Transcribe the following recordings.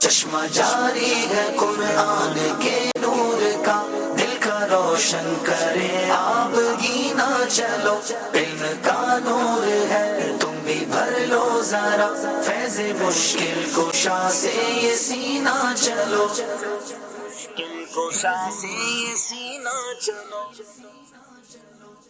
چشمہ جاری ہے قرآن کے نور کا، دل کا روشن کرے آپ گینا چلو، علم کا نور ہے تم بھی بھر لو ذرا، فیض مشکل کشا سے یہ سینہ چلو، مشکل کشا سے یہ سینہ چلو۔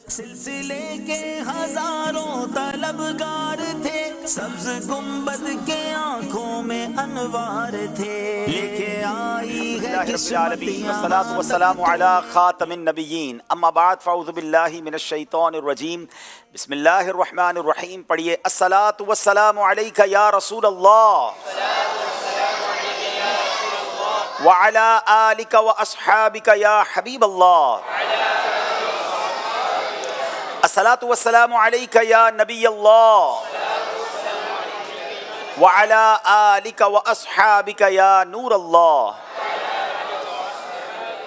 سلسلے کے ہزاروں طلبگار تھے، سبز گنبد کے آنکھوں میں انوار تھے، لے کے آئی ہے قسمتیاں۔ والصلاة والسلام على خاتم النبیین، اما بعد فاعوذ باللہ من الشیطان الرجیم، بسم اللہ الرحمن الرحیم۔ پڑھیے الصلاة والسلام علیک یا رسول اللہ وعلی آلک واصحابک یا حبیب اللہ، الصلاة والسلام علیک یا نبی اللہ وعلی آلک واصحابک یا نور اللہ۔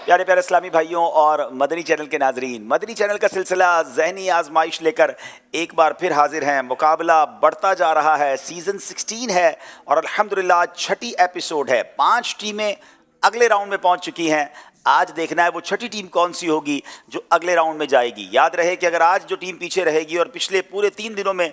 پیارے پیارے اسلامی بھائیوں اور مدنی چینل کے ناظرین، مدنی چینل کا سلسلہ ذہنی آزمائش لے کر ایک بار پھر حاضر ہیں۔ مقابلہ بڑھتا جا رہا ہے، سیزن 16 ہے اور الحمدللہ 6ٹھی ایپیسوڈ ہے۔ 5 ٹیمیں اگلے راؤنڈ میں پہنچ چکی ہیں۔ آج دیکھنا ہے وہ 6ٹھی ٹیم کون سی ہوگی جو اگلے راؤنڈ میں جائے گی۔ یاد رہے کہ اگر آج جو ٹیم پیچھے رہے گی اور پچھلے پورے 3 دنوں میں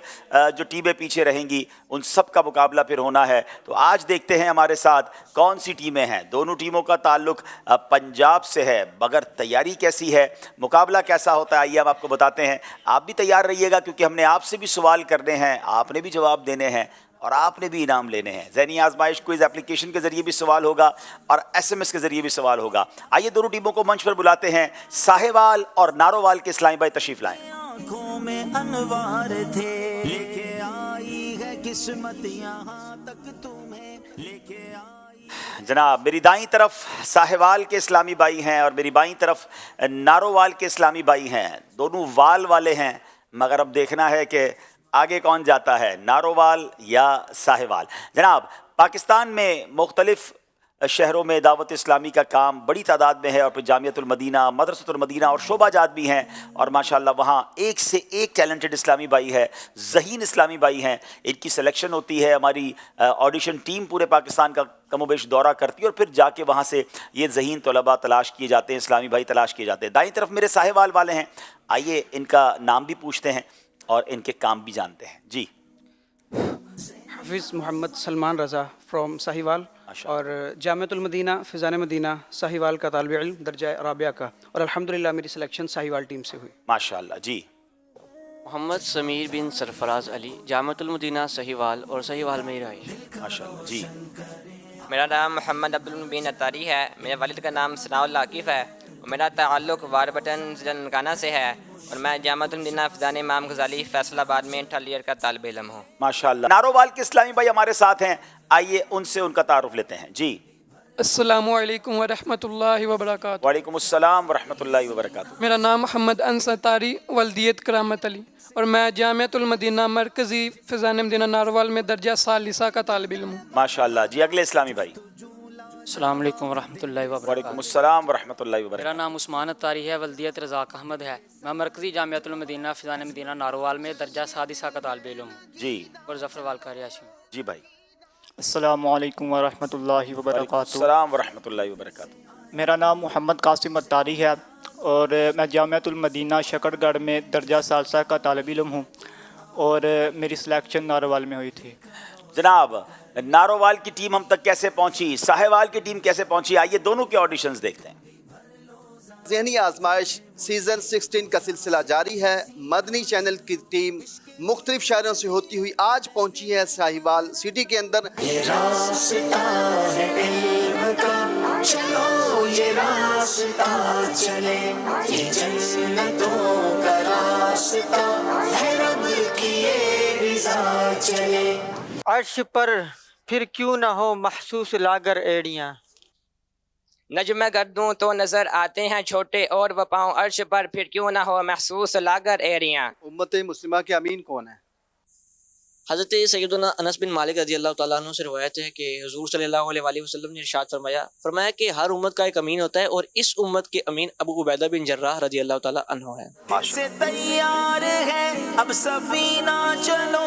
جو ٹیمیں پیچھے رہیں گی ان سب کا مقابلہ پھر ہونا ہے۔ تو آج دیکھتے ہیں ہمارے ساتھ کون سی ٹیمیں ہیں۔ دونوں ٹیموں کا تعلق پنجاب سے ہے، مگر تیاری کیسی ہے، مقابلہ کیسا ہوتا ہے، آئیے ہم آپ کو بتاتے ہیں۔ آپ بھی تیار رہیے گا کیونکہ ہم نے آپ سے بھی سوال کرنے ہیں، آپ نے بھی جواب دینے ہیں اور آپ نے بھی انعام لینے ہیں۔ ذہنی آزمائش کوئز اپلیکیشن کے ذریعے بھی سوال ہوگا اور SMS کے ذریعے بھی سوال ہوگا۔ آئیے دونوں ٹیموں کو منچ پر بلاتے ہیں۔ ساہیوال اور نارووال کے اسلامی بھائی تشریف لائیں۔ آنکھوں میں انوار تھے، لے کے آئی ہے قسمت یہاں تک تمہیں، لے کے آئی۔ جناب میری دائیں طرف ساہیوال کے اسلامی بھائی ہیں اور میری بائیں طرف نارووال کے اسلامی بھائی ہیں۔ دونوں وال والے ہیں، مگر اب دیکھنا ہے کہ آگے کون جاتا ہے، نارووال یا ساہیوال۔ جناب پاکستان میں مختلف شہروں میں دعوت اسلامی کا کام بڑی تعداد میں ہے اور پھر جامعۃ المدینہ، مدرسۃ المدینہ اور شعبہ جات بھی ہیں، اور ماشاءاللہ وہاں ایک سے ایک ٹیلنٹڈ اسلامی بھائی ہے، ذہین اسلامی بھائی ہیں۔ ان کی سلیکشن ہوتی ہے، ہماری آڈیشن ٹیم پورے پاکستان کا کم و بیش دورہ کرتی ہے اور پھر جا کے وہاں سے یہ ذہین طلباء تلاش کیے جاتے ہیں، اسلامی بھائی تلاش کیے جاتے ہیں۔ دائیں طرف میرے ساہیوال والے ہیں، آئیے ان کا نام بھی پوچھتے ہیں اور ان کے کام بھی جانتے ہیں۔ جی حافظ محمد سلمان رضا فرام ساہیوال، اور جامعۃ المدینہ فیضان مدینہ ساہیوال کا طالب علم درجہ رابعہ کا، اور الحمدللہ میری سلیکشن ساہیوال ٹیم سے ہوئی ماشاءاللہ۔ جی محمد سمیر بن سرفراز علی، جامعۃ المدینہ ساہیوال اور ساہیوال میں رہائش۔ ماشاءاللہ۔ جی میرا نام محمد عبدالمبین اتاری ہے، میرے والد کا نام ثناء اللہ عاکف ہے، اور میرا تعلق واربٹن ضلع ننکانہ سے ہے، اور میں جامعۃ المدینہ فیضان امام غزالی فیصل آباد میں انٹر ایئر کا طالب علم ہوں۔ ماشاءاللہ۔ نارووال کے اسلامی بھائی ہمارے ساتھ ہیں، آئیے ان سے ان کا تعارف لیتے ہیں۔ جی السلام علیکم ورحمۃ اللہ وبرکاتہ۔ وعلیکم السلام ورحمۃ اللہ وبرکاتہ۔ میرا نام محمد انس اتاری، ولدیت کرامت علی، اور میں جامعۃ المدینہ مرکزی فیضان مدینہ نارووال میں درجہ ثالثہ کا طالب علم ہوں۔ ماشاءاللہ۔ جی اگلے اسلامی بھائی۔ السلام علیکم ورحمۃ اللہ وعلیکم وبرکاتہ۔ السلام ورحمۃ اللہ میرا وبرکاتہ۔ نام عثمان اتاری ہے، ولدیت رزاق احمد ہے، میں مرکزی جامعۃ المدینہ فیضان مدینہ نارووال میں درجہ سادسہ کا طالب علم ہوں جی اور ظفروال کا رہائشی ہوں۔ جی بھائی۔ السلام علیکم ورحمۃ اللہ وعلیکم وبرکاتہ۔ السلام ورحمۃ اللہ وبرکاتہ۔ میرا نام محمد قاسم اتاری ہے اور میں جامعۃ المدینہ شکر گڑھ میں درجہ ثالثہ کا طالب علم ہوں، اور میری سلیکشن نارووال میں ہوئی تھی۔ جناب نارووال کی ٹیم ہم تک کیسے پہنچی، ساہیوال کی ٹیم کیسے پہنچی، آئیے دونوں کے آڈیشنز دیکھتے ہیں۔ ذہنی آزمائش سیزن 16 کا سلسلہ جاری ہے۔ مدنی چینل کی ٹیم مختلف شہروں سے ہوتی ہوئی آج پہنچی ہے ساہیوال سٹی کے اندر۔ یہ راستہ ہے علم کا، چلو یہ راستہ چلے، یہ جنتوں کا راستہ ہے، رب کی یہ رضا چلے۔ عرش پر پھر کیوں نہ ہو محسوس لاگر ایڑیاں، نجم گردوں تو نظر آتے ہیں چھوٹے، اور وہ پاؤں عرش پر پھر کیوں نہ ہو محسوس لاگر ایریاں۔ امت مسلمہ کے امین کون ہے؟ حضرت سیدنا انس بن مالک رضی اللہ تعالیٰ عنہ سے روایت ہے کہ حضور صلی اللہ علیہ وآلہ وسلم نے ارشاد فرمایا کہ ہر امت کا ایک امین ہوتا ہے، اور اس امت کے امین ابو عبیدہ بن جراح رضی اللہ تعالیٰ عنہ ہے۔ سے تیار ہے اب سفینہ چلو،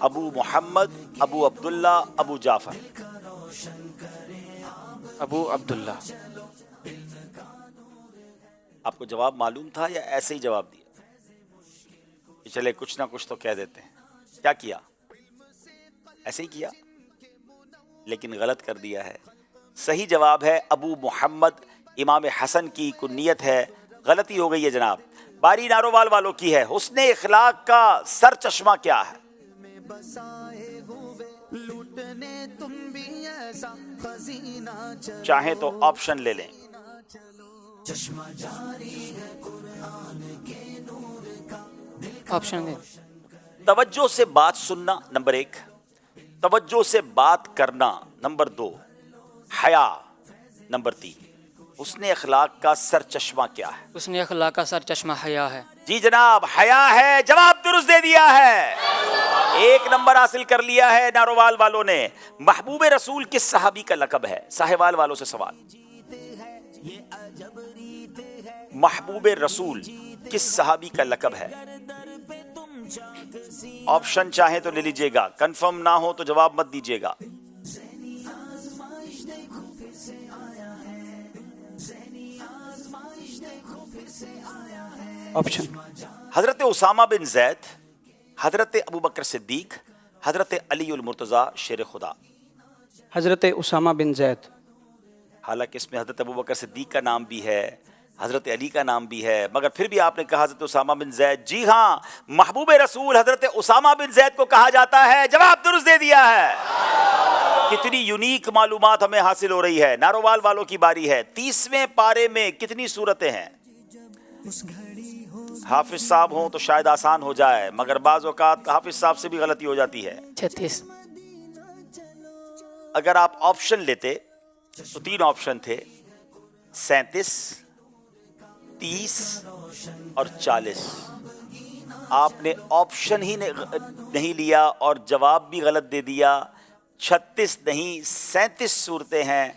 ابو محمد, ابو عبداللہ, ابو جعفر. ابو عبداللہ. آپ کو جواب معلوم تھا یا ایسے ہی جواب دیا؟ چلے کچھ نہ کچھ تو کہہ دیتے ہیں. کیا کیا؟ ایسے ہی کیا, لیکن غلط کر دیا ہے. صحیح جواب ہے ابو محمد, امام حسن کی کنیت ہے. غلطی ہو گئی ہے جناب. باری نارووال والوں کی ہے. حسن اخلاق کا سر چشمہ کیا ہے؟ چاہیں تو آپشن لے لیں. آپشن دیں. توجہ سے بات سننا نمبر 1, توجہ سے بات کرنا نمبر 2, حیا نمبر 3. حسن اخلاق کا سر چشمہ کیا ہے؟ حسن اخلاق کا سر چشمہ حیا ہے. جی جناب, حیا ہے. جواب درست دے دیا ہے. 1 نمبر حاصل کر لیا ہے نارووال والوں نے. محبوب رسول کس صحابی کا لقب ہے؟ ساہیوال والوں سے سوال. محبوب رسول کس صحابی کا لقب ہے؟ آپشن چاہیں تو لے لیجئے گا, کنفرم نہ ہو تو جواب مت دیجئے گا. آپشن. حضرت اسامہ بن زید, حضرت ابوبکر صدیق, حضرت علی المرتضیٰ شیر خدا. حضرت اسامہ بن زید. حالانکہ اس میں حضرت ابوبکر صدیق کا نام بھی ہے, حضرت علی کا نام بھی ہے, مگر پھر بھی آپ نے کہا حضرت اسامہ بن زید. جی ہاں, محبوب رسول حضرت اسامہ بن زید کو کہا جاتا ہے. جواب درست دے دیا ہے. کتنی یونیک معلومات ہمیں حاصل ہو رہی ہے. نارووال والوں کی باری ہے. 30ویں پارے میں کتنی سورتیں ہیں؟ حافظ صاحب ہوں تو شاید آسان ہو جائے, مگر بعض اوقات حافظ صاحب سے بھی غلطی ہو جاتی ہے. 36. اگر آپ آپشن لیتے تو 3 آپشن تھے, 37, 30 اور 40. آپ نے آپشن ہی نہیں لیا اور جواب بھی غلط دے دیا. 36 نہیں 37 صورتیں ہیں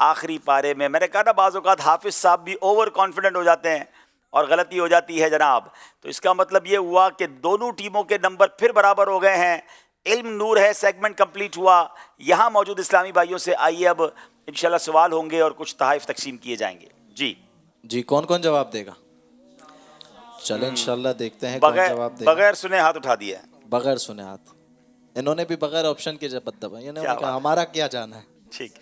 آخری پارے میں. میں نے کہا نا بعض اوقات حافظ صاحب بھی اوور کانفیڈنٹ ہو جاتے ہیں اور غلطی ہو جاتی ہے جناب. تو اس کا مطلب یہ ہوا کہ دونوں ٹیموں کے نمبر پھر برابر ہو گئے ہیں. علم نور ہے سیگمنٹ کمپلیٹ ہوا. یہاں موجود اسلامی بھائیوں سے آئیے اب انشاءاللہ سوال ہوں گے اور کچھ تحائف تقسیم کیے جائیں گے. جی کون کون جواب دے گا؟ چلیں انشاءاللہ دیکھتے ہیں کون جواب دے گا. بغیر سنے ہاتھ اٹھا دیا ہے. بغیر سنے ہاتھ. انہوں نے بھی بغیر آپشن کے جب دبائی, انہوں نے کہا ہمارا کیا جانا ہے. ٹھیک.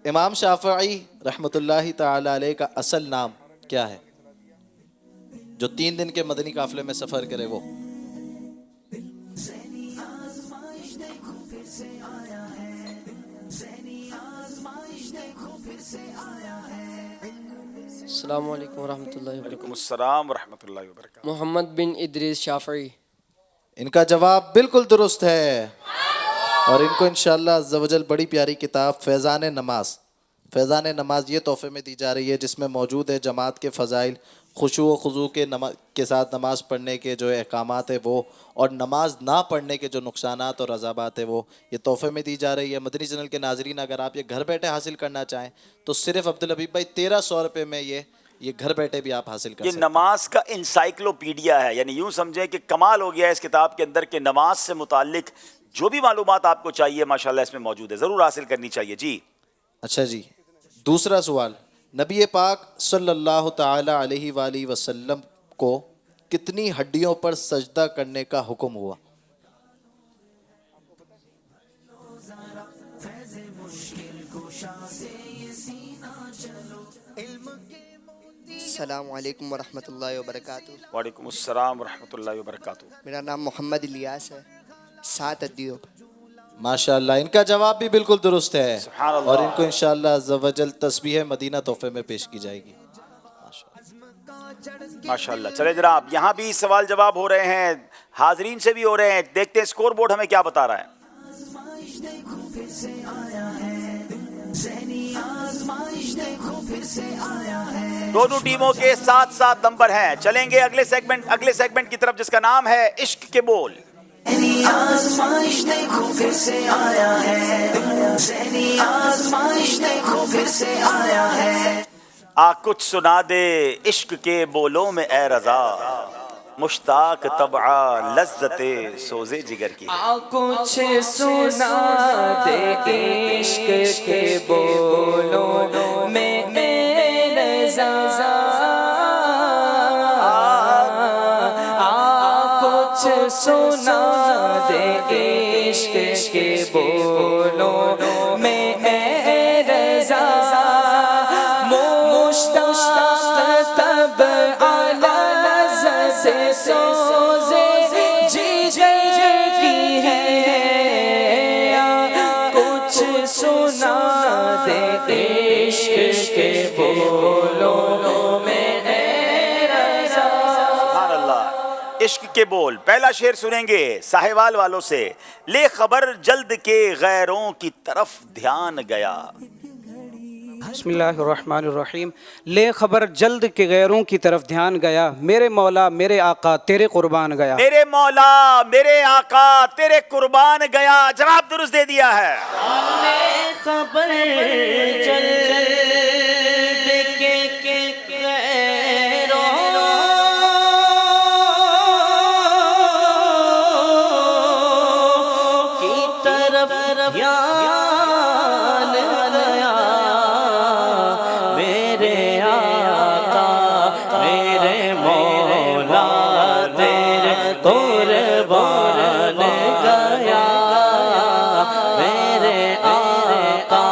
امام شافعی رحمۃ اللہ تعالی علیہ کا اصل نام کیا ہے؟ جو 3 دن کے مدنی قافلے میں سفر کرے وہ. السلام علیکم ورحمۃ اللہ وبرکاتہ. وعلیکم السلام ورحمۃ اللہ وبرکاتہ. محمد بن ادریس شافعی. ان کا جواب بالکل درست ہے, اور ان کو انشاءاللہ عز و جل بڑی پیاری کتاب فیضان نماز یہ تحفے میں دی جا رہی ہے, جس میں موجود ہے جماعت کے فضائل, خشوع و خضوع کے ساتھ نماز پڑھنے کے جو احکامات ہیں وہ, اور نماز نہ پڑھنے کے جو نقصانات اور عذابات ہیں وہ یہ تحفے میں دی جا رہی ہے. مدنی چینل کے ناظرین, اگر آپ یہ گھر بیٹھے حاصل کرنا چاہیں تو صرف عبدالحبیب بھائی 1300 روپے میں یہ گھر بیٹھے بھی آپ حاصل کر سکتے ہیں. یہ نماز کا انسائکلوپیڈیا ہے, یعنی یوں سمجھیں کہ کمال ہو گیا ہے اس کتاب کے اندر کہ نماز سے متعلق جو بھی معلومات آپ کو چاہیے ماشاءاللہ اس میں موجود ہے. ضرور حاصل کرنی چاہیے. جی اچھا جی, دوسرا سوال. نبی پاک صلی اللہ تعالی علیہ وآلہ وسلم کو کتنی ہڈیوں پر سجدہ کرنے کا حکم ہوا؟ السلام علیکم ورحمۃ اللہ وبرکاتہ. وعلیکم السلام ورحمۃ اللہ وبرکاتہ. میرا نام محمد الیاس ہے, 7 ادیب. ماشاءاللہ, ان کا جواب بھی بالکل درست ہے, سبحان اللہ. اور ان کو انشاءاللہ عز و جل تسبیح مدینہ تحفے میں پیش کی جائے گی. ماشاءاللہ. چلے جناب, یہاں بھی سوال جواب ہو رہے ہیں, حاضرین سے بھی ہو رہے ہیں. دیکھتے ہیں اسکور بورڈ ہمیں کیا بتا رہا ہے. دونوں ٹیموں کے 7 نمبر ہیں. چلیں گے اگلے سیگمنٹ کی طرف جس کا نام ہے عشق کے بول. آزمائش دیکھو پھر سے آیا ہے, ذہنی آزمائش دیکھو پھر سے آیا ہے. کچھ سنا دے عشق کے بولوں میں اے رضا, مشتاق طبعا لذت سوزے جگر کی کچھ سنا دے عشق کے بولوں میں رضا کچھ سنا دے عشق کے بولوں میں رضا مشتاق تب سے سوزے جگر کی ہے کچھ سنا دے عشق کے بولوں میں رضا. سبحان اللہ. عشق کے بول. پہلا شعر سنیں گے ساہیوال والوں سے. لے خبر جلد کے غیروں کی طرف دھیان گیا. بسم اللہ الرحمن الرحیم. لے خبر جلد کے غیروں کی طرف دھیان گیا، میرے مولا میرے آقا تیرے قربان گیا. میرے مولا میرے آقا تیرے قربان گیا. جواب درست دے دیا ہے. لے خبر جلد کے غیروں کی طرف دھیان گیا، میرے آقا میرے مولا تیرے قربان گیا، میرے آقا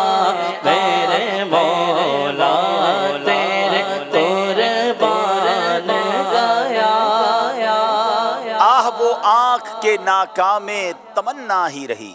میرے مولا تیرے قربان گیا. آہ وہ آنکھ کے ناکام تمنا ہی رہی.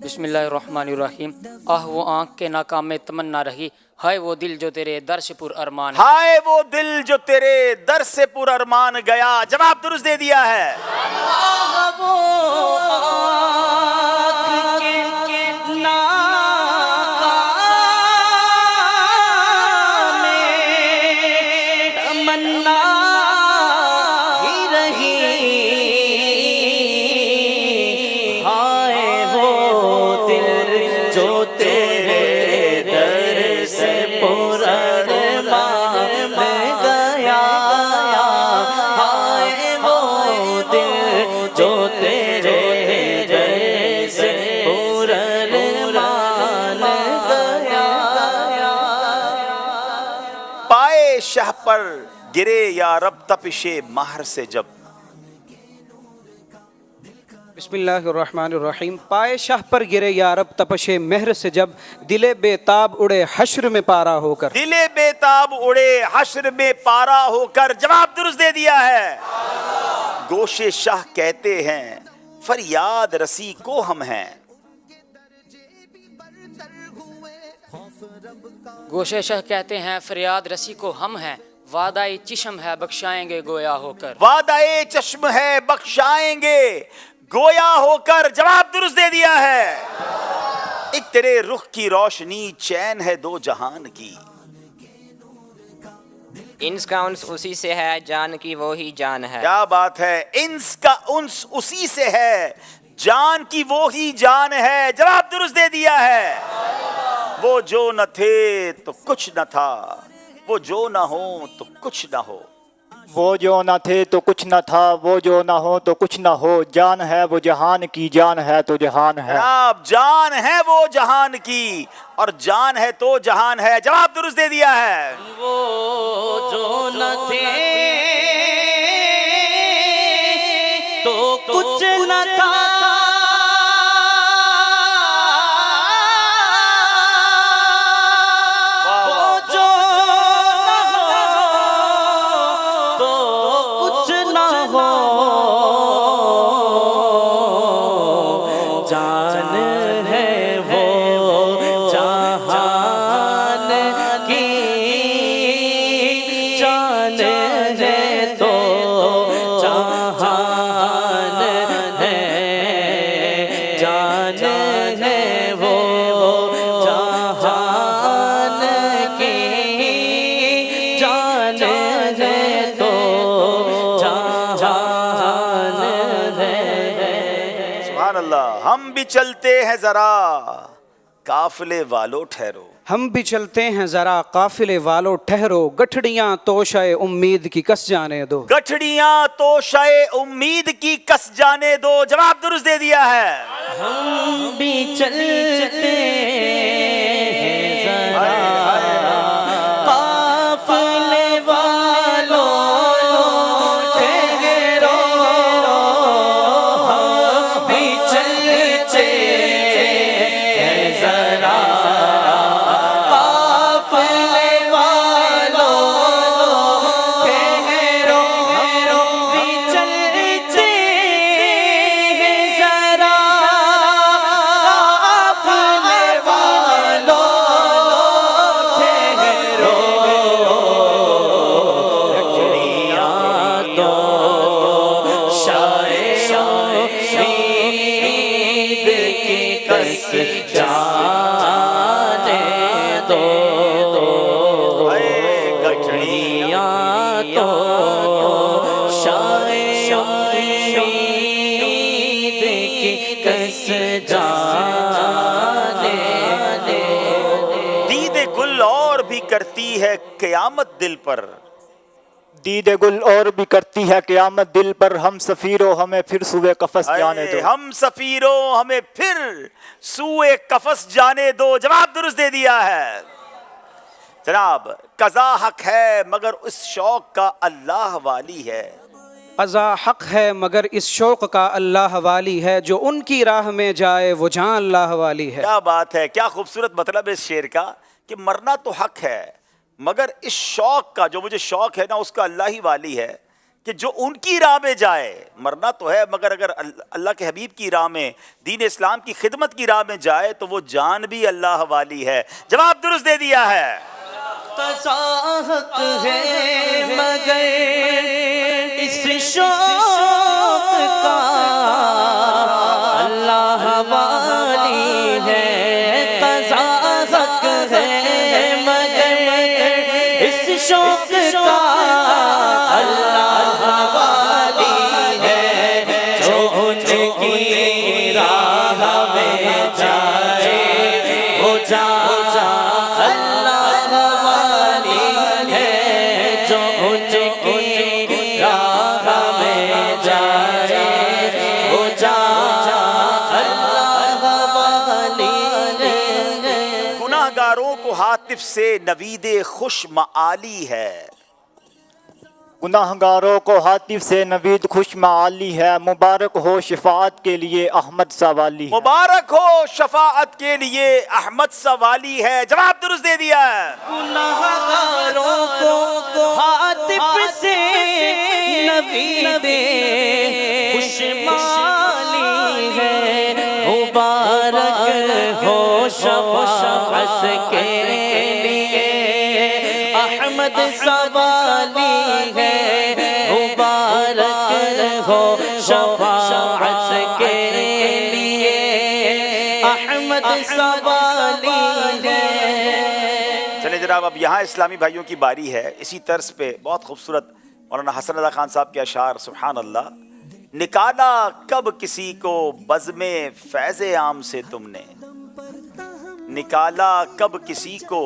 بسم اللہ الرحمن الرحیم. آہ وہ آنکھ کے ناکام میں تمنا رہی، ہائے وہ دل جو تیرے در سے پر ارمان. ہائے وہ دل جو تیرے در سے پر ارمان گیا. جواب درست دے دیا ہے. آہ وہ آنکھ کے ناکام میں تمنا ہی رہی، ہائے وہ دل جو تیرے در سے پر ارمان گیا، ہائے وہ دل جو تیرے در سے پر ارمان گیا. پائے شہ پر گرے یا رب تپش مہر سے جب. بسم اللہ الرحمن الرحیم. پائے شاہ پر گرے یارب تپش مہر سے جب، دل بے تاب اڑے حشر میں پارا ہو کر. دل بے تاب اڑے حشر میں پارا ہو کر. جواب درست دے دیا ہے. گوش شاہ کہتے ہیں فریاد رسی کو ہم ہیں. گوشے شاہ کہتے ہیں فریاد رسی کو ہم ہیں، وعدہ چشم ہے بخشائیں گے گویا ہو کر. وعدہ چشم ہے بخشائیں گے گویا ہو کر. جواب درست دے دیا ہے. ایک تیرے رخ کی روشنی چین ہے دو جہان کی. انس کا انس اسی سے ہے، جان کی وہی جان ہے. کیا بات ہے. انس کا انس اسی سے ہے، جان کی وہی جان ہے. جواب درست دے دیا ہے. وہ جو نہ تھے تو کچھ نہ تھا، وہ جو نہ ہو تو کچھ نہ ہو. وہ جو نہ تھے تو کچھ نہ تھا، وہ جو نہ ہو تو کچھ نہ ہو. جان ہے وہ جہان کی، جان ہے تو جہان ہے. جناب جان ہے وہ جہان کی اور جان ہے تو جہان ہے. جواب درست دے دیا ہے. وہ جو نہ تھے تو کچھ نہ تھا، وہ جو نہ ہو تو کچھ نہ ہو. جان ہے وہ جہان کی، جان ہے تو جہان ہے، جان ہے وہ جہان کی، جان ہے تو جہان ہے. سبحان اللہ. ہم بھی چلتے ہیں ذرا قافلے والو ٹھہرو. ہم بھی چلتے ہیں ذرا قافلے والو ٹھہرو گٹھڑیاں توشائے امید کی کس جانے دو گٹھڑیاں توشائے امید کی کس جانے دو. جواب درست دے دیا ہے. ہم بھی چلتے ہیں ذرا قافلے والوں ٹھہرو ہم بھی چلتے ہیں ذرا قافلے والوں ٹھہرو ہم بھی چلتے ہیں ذرا دید گل اور بھی کرتی ہے قیامت دل پر. دید گل اور بھی کرتی ہے قیامت دل پر. ہم سفیرو ہمیں پھر سوئے قفس جانے دو. ہم سفیرو ہمیں پھر سوئے قفس جانے دو. جواب درست دے دیا ہے. جناب قضا حق ہے مگر اس شوق کا اللہ والی ہے. قضا حق ہے مگر اس شوق کا اللہ والی ہے. جو ان کی راہ میں جائے وہ جہاں اللہ والی ہے. کیا بات ہے, کیا خوبصورت مطلب ہے اس شعر کا کہ مرنا تو حق ہے مگر اس شوق کا, جو مجھے شوق ہے نا, اس کا اللہ ہی والی ہے. کہ جو ان کی راہ میں جائے, مرنا تو ہے مگر اگر اللہ کے حبیب کی راہ میں, دین اسلام کی خدمت کی راہ میں جائے تو وہ جان بھی اللہ والی ہے. جواب درست دے دیا ہے. قضا حق ہے مگر اس شوق کا اللہ والی ہے. قضا حق ہے مگر اس شوق کا اللہ والی ہے. جو ان کی راہ میں جائے وہ جا ہاتف سے نوید خوش معالی ہے. گناہگاروں کو ہاتف سے نوید خوش معالی ہے. مبارک ہو شفاعت کے لیے احمد سوالی ہے. مبارک ہو شفاعت کے لیے احمد سوالی ہے. جواب درست دے دیا ہے. گناہگاروں کو ہاتف سے نوید خوش معالی ہے. مبارک ہو شفاعت کے لیے احمد سوالی ہے. مبارک ہو شفاعت کے لیے احمد سوالی ہے. چلے جناب, اب یہاں اسلامی بھائیوں کی باری ہے. اسی طرز پہ بہت خوبصورت مولانا حسن رضا خان صاحب کے اشعار. سبحان اللہ. نکالا کب کسی کو بزم فیض عام سے تم نے, نکالا کب کسی کو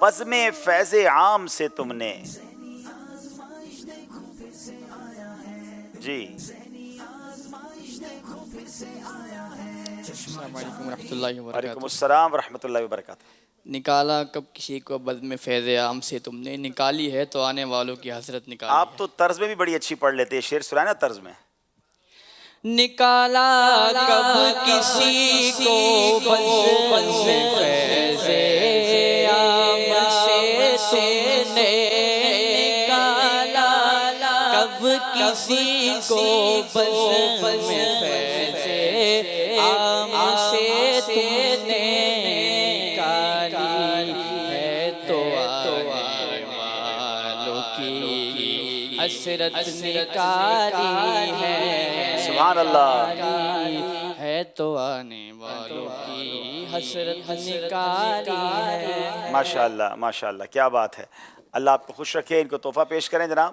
بزم فیض عام سے تم نے. جی السلام علیکم ورحمۃ اللہ وبرکاتہ. وعلیکم السلام ورحمۃ اللہ وبرکاتہ. نکالا کب کسی کو بزم فیض عام سے تم نے, نکالی ہے تو آنے والوں کی حسرت نکالی. آپ تو طرز میں بھی بڑی اچھی پڑھ لیتے ہیں, شعر سنائے نا طرز میں. نکالا کب کسی کو بزم فیض عام سے تم نے, نکالا کب کسی کو بزم فیض عام سے تم نے نکالی ہے تو آنے والوں کی حسرت نکالی ہے. سبحان اللہ. ہے تو آنے والوں کی حسرت نکالی ہے. ماشاء اللہ ماشاء اللہ, کیا بات ہے. اللہ آپ کو خوش رکھے. ان کو تحفہ پیش کریں جناب.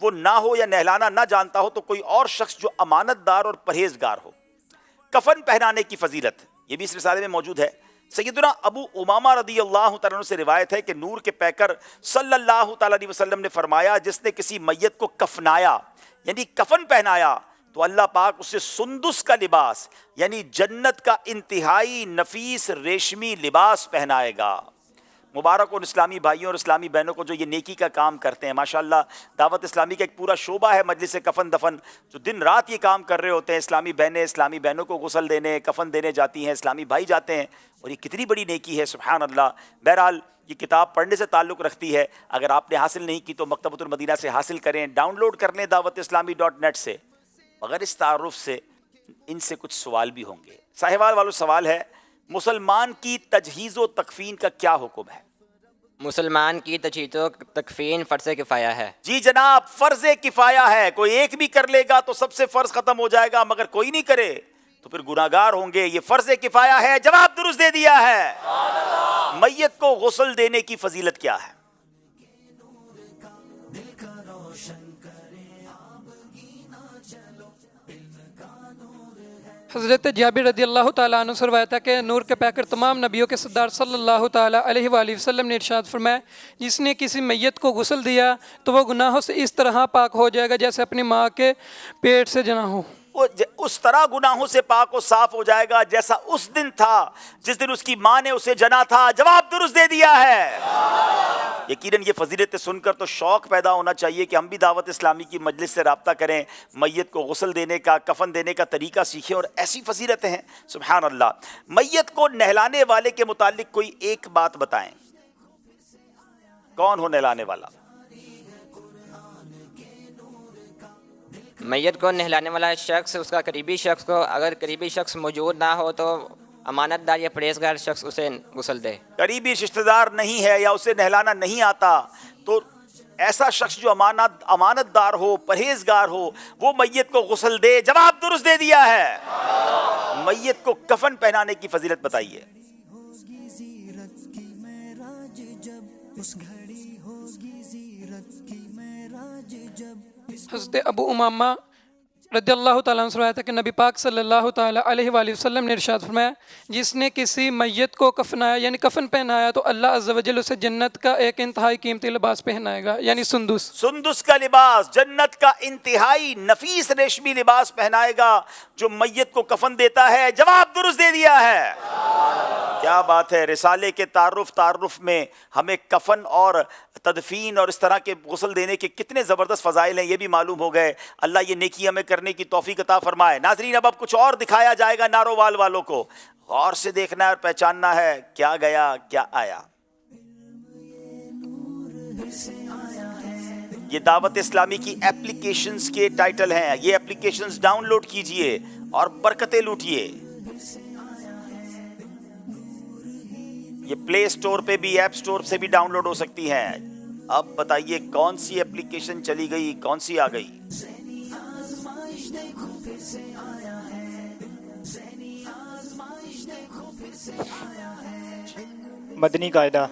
وہ نہ ہو یا نہلانا نہ جانتا ہو تو کوئی اور شخص جو امانت دار اور پرہیزگار ہو. کفن پہنانے کی فضیلت یہ بھی اس رسالے میں موجود ہے. سیدنا ابو امامہ رضی اللہ تعالیٰ عنہ سے روایت ہے کہ نور کے پیکر صلی اللہ تعالیٰ علیہ وسلم نے فرمایا جس نے کسی میت کو کفنایا یعنی کفن پہنایا تو اللہ پاک اسے سندس کا لباس یعنی جنت کا انتہائی نفیس ریشمی لباس پہنائے گا. مبارک اور اسلامی بھائیوں اور اسلامی بہنوں کو جو یہ نیکی کا کام کرتے ہیں. ماشاءاللہ دعوت اسلامی کا ایک پورا شعبہ ہے مجلس کفن دفن جو دن رات یہ کام کر رہے ہوتے ہیں. اسلامی بہنیں اسلامی بہنوں کو غسل دینے کفن دینے جاتی ہیں, اسلامی بھائی جاتے ہیں, اور یہ کتنی بڑی نیکی ہے سبحان اللہ. بہرحال یہ کتاب پڑھنے سے تعلق رکھتی ہے. اگر آپ نے حاصل نہیں کی تو مکتبۃ المدینہ سے حاصل کریں, ڈاؤن لوڈ کر لیں dawatیslami.net سے. مگر اس تعارف سے ان سے کچھ سوال بھی ہوں گے. ساہیوال والوں سوال ہے, مسلمان کی تجہیز و تکفین کا کیا حکم ہے؟ مسلمان کی تجہیز و تکفین فرض کفایہ ہے. جی جناب, فرض کفایہ ہے. کوئی ایک بھی کر لے گا تو سب سے فرض ختم ہو جائے گا, مگر کوئی نہیں کرے تو پھر گناہگار ہوں گے. یہ فرض کفایہ ہے. جواب درست دے دیا ہے. میت کو غسل دینے کی فضیلت کیا ہے؟ حضرت جابر رضی اللہ تعالیٰ عنہ سے روایت ہے کہ نور کے پیکر تمام نبیوں کے سردار صلی اللہ تعالیٰ علیہ وآلہ وسلم نے ارشاد فرمایا جس نے کسی میت کو غسل دیا تو وہ گناہوں سے اس طرح پاک ہو جائے گا جیسے اپنی ماں کے پیٹ سے جنا ہو. وہ اس طرح گناہوں سے پاک و صاف ہو جائے گا جیسا اس دن تھا جس دن اس کی ماں نے اسے جنا تھا. جواب درست دے دیا ہے. یقیناً یہ فضیلتیں سن کر تو شوق پیدا ہونا چاہیے کہ ہم بھی دعوت اسلامی کی مجلس سے رابطہ کریں, میت کو غسل دینے کا کفن دینے کا طریقہ سیکھیں, اور ایسی فضیلتیں ہیں سبحان اللہ. میت کو نہلانے والے کے متعلق کوئی ایک بات بتائیں, کون ہو نہلانے والا؟ میت کو نہلانے والا شخص اس کا قریبی شخص کو, اگر قریبی شخص موجود نہ ہو تو امانت دار یا پرہیزگار شخص اسے غسل دے. قریبی رشتہ دار نہیں ہے یا اسے نہلانا نہیں آتا تو ایسا شخص جو امانت دار ہو پرہیزگار ہو وہ میت کو غسل دے. جواب درست دے دیا ہے. میت کو کفن پہنانے کی فضیلت بتائیے. حضرت ابو امامہ رضی اللہ تعالیٰ عنہ سے روایت ہے کہ نبی پاک صلی اللہ تعالیٰ علیہ وآلہ وسلم نے ارشاد فرمایا جس نے کسی میت کو کفنایا یعنی کفن پہنایا تو اللہ عز و جل اسے جنت کا ایک انتہائی قیمتی لباس پہنائے گا یعنی سندس. سندس کا لباس, جنت کا انتہائی نفیس ریشمی لباس پہنائے گا جو میت کو کفن دیتا ہے. جواب درست دے دیا ہے. کیا بات ہے. رسالے کے تعارف میں ہمیں کفن اور تدفین اور اس طرح کے غسل دینے کے کتنے زبردست فضائل ہیں یہ بھی معلوم ہو گئے. اللہ یہ نیکی ہمیں کرنے کی توفیق عطا فرمائے. ناظرین اب کچھ اور دکھایا جائے گا نارووال والوں کو. غور سے دیکھنا ہے اور پہچاننا ہے کیا گیا کیا آیا. یہ دعوت اسلامی کی اپلیکیشنز کے ٹائٹل ہیں. یہ اپلیکیشنز ڈاؤن لوڈ کیجئے اور برکتیں لوٹیے. یہ پلے سٹور پہ بھی ایپ سٹور سے بھی ڈاؤن لوڈ ہو سکتی ہیں. اب بتائیے کون سی اپلیکیشن چلی گئی کون سی آ گئی؟ مدنی قاعدہ.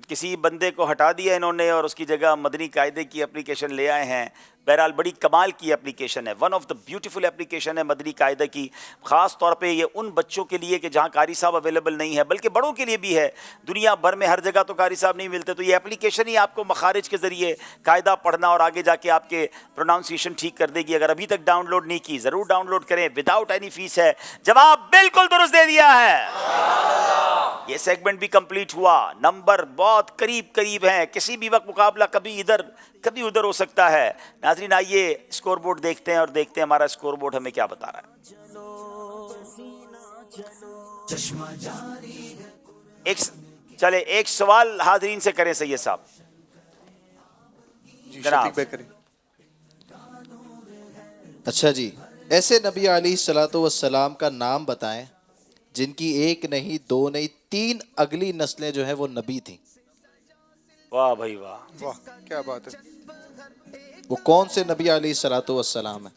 کسی بندے کو ہٹا دیا انہوں نے اور اس کی جگہ مدنی قاعدے کی اپلیکیشن لے آئے ہیں. بہرحال بڑی کمال کی اپلیکیشن ہے, one of the beautiful application ہے مدنی قاعدہ کی. خاص طور پہ یہ ان بچوں کے لیے کہ جہاں قاری صاحب اویلیبل نہیں ہے, بلکہ بڑوں کے لیے بھی ہے. دنیا بھر میں ہر جگہ تو قاری صاحب نہیں ملتے, تو یہ اپلیکیشن ہی آپ کو مخارج کے ذریعے قاعدہ پڑھنا اور آگے جا کے آپ کے پروناؤنسیشن ٹھیک کر دے گی. اگر ابھی تک ڈاؤن لوڈ نہیں کی ضرور ڈاؤن لوڈ کریں, وداؤٹ اینی فیس ہے. جواب بالکل درست دے دیا ہے. یہ سیگمنٹ بھی کمپلیٹ ہوا. نمبر بہت قریب ہیں, کسی بھی وقت مقابلہ کبھی ادھر کبھی ادھر ہو سکتا ہے. ناظرین آئیے اسکور بورڈ دیکھتے ہیں اور دیکھتے ہیں ہمارا اسکور بورڈ ہمیں کیا بتا رہا ہے. ایک سوال حاضرین سے کریں سید صاحب. جناب اچھا جی, ایسے نبی علیہ الصلوۃ والسلام کا نام بتائیں جن کی ایک نہیں دو نہیں تین اگلی نسلیں جو ہیں وہ نبی تھیں. واہ بھائی واہ, واہ کیا بات ہے. وہ کون سے نبی علیہ الصلوۃ والسلام ہیں؟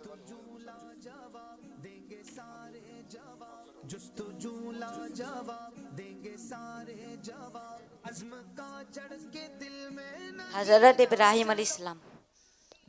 حضرت ابراہیم علیہ السلام.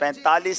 45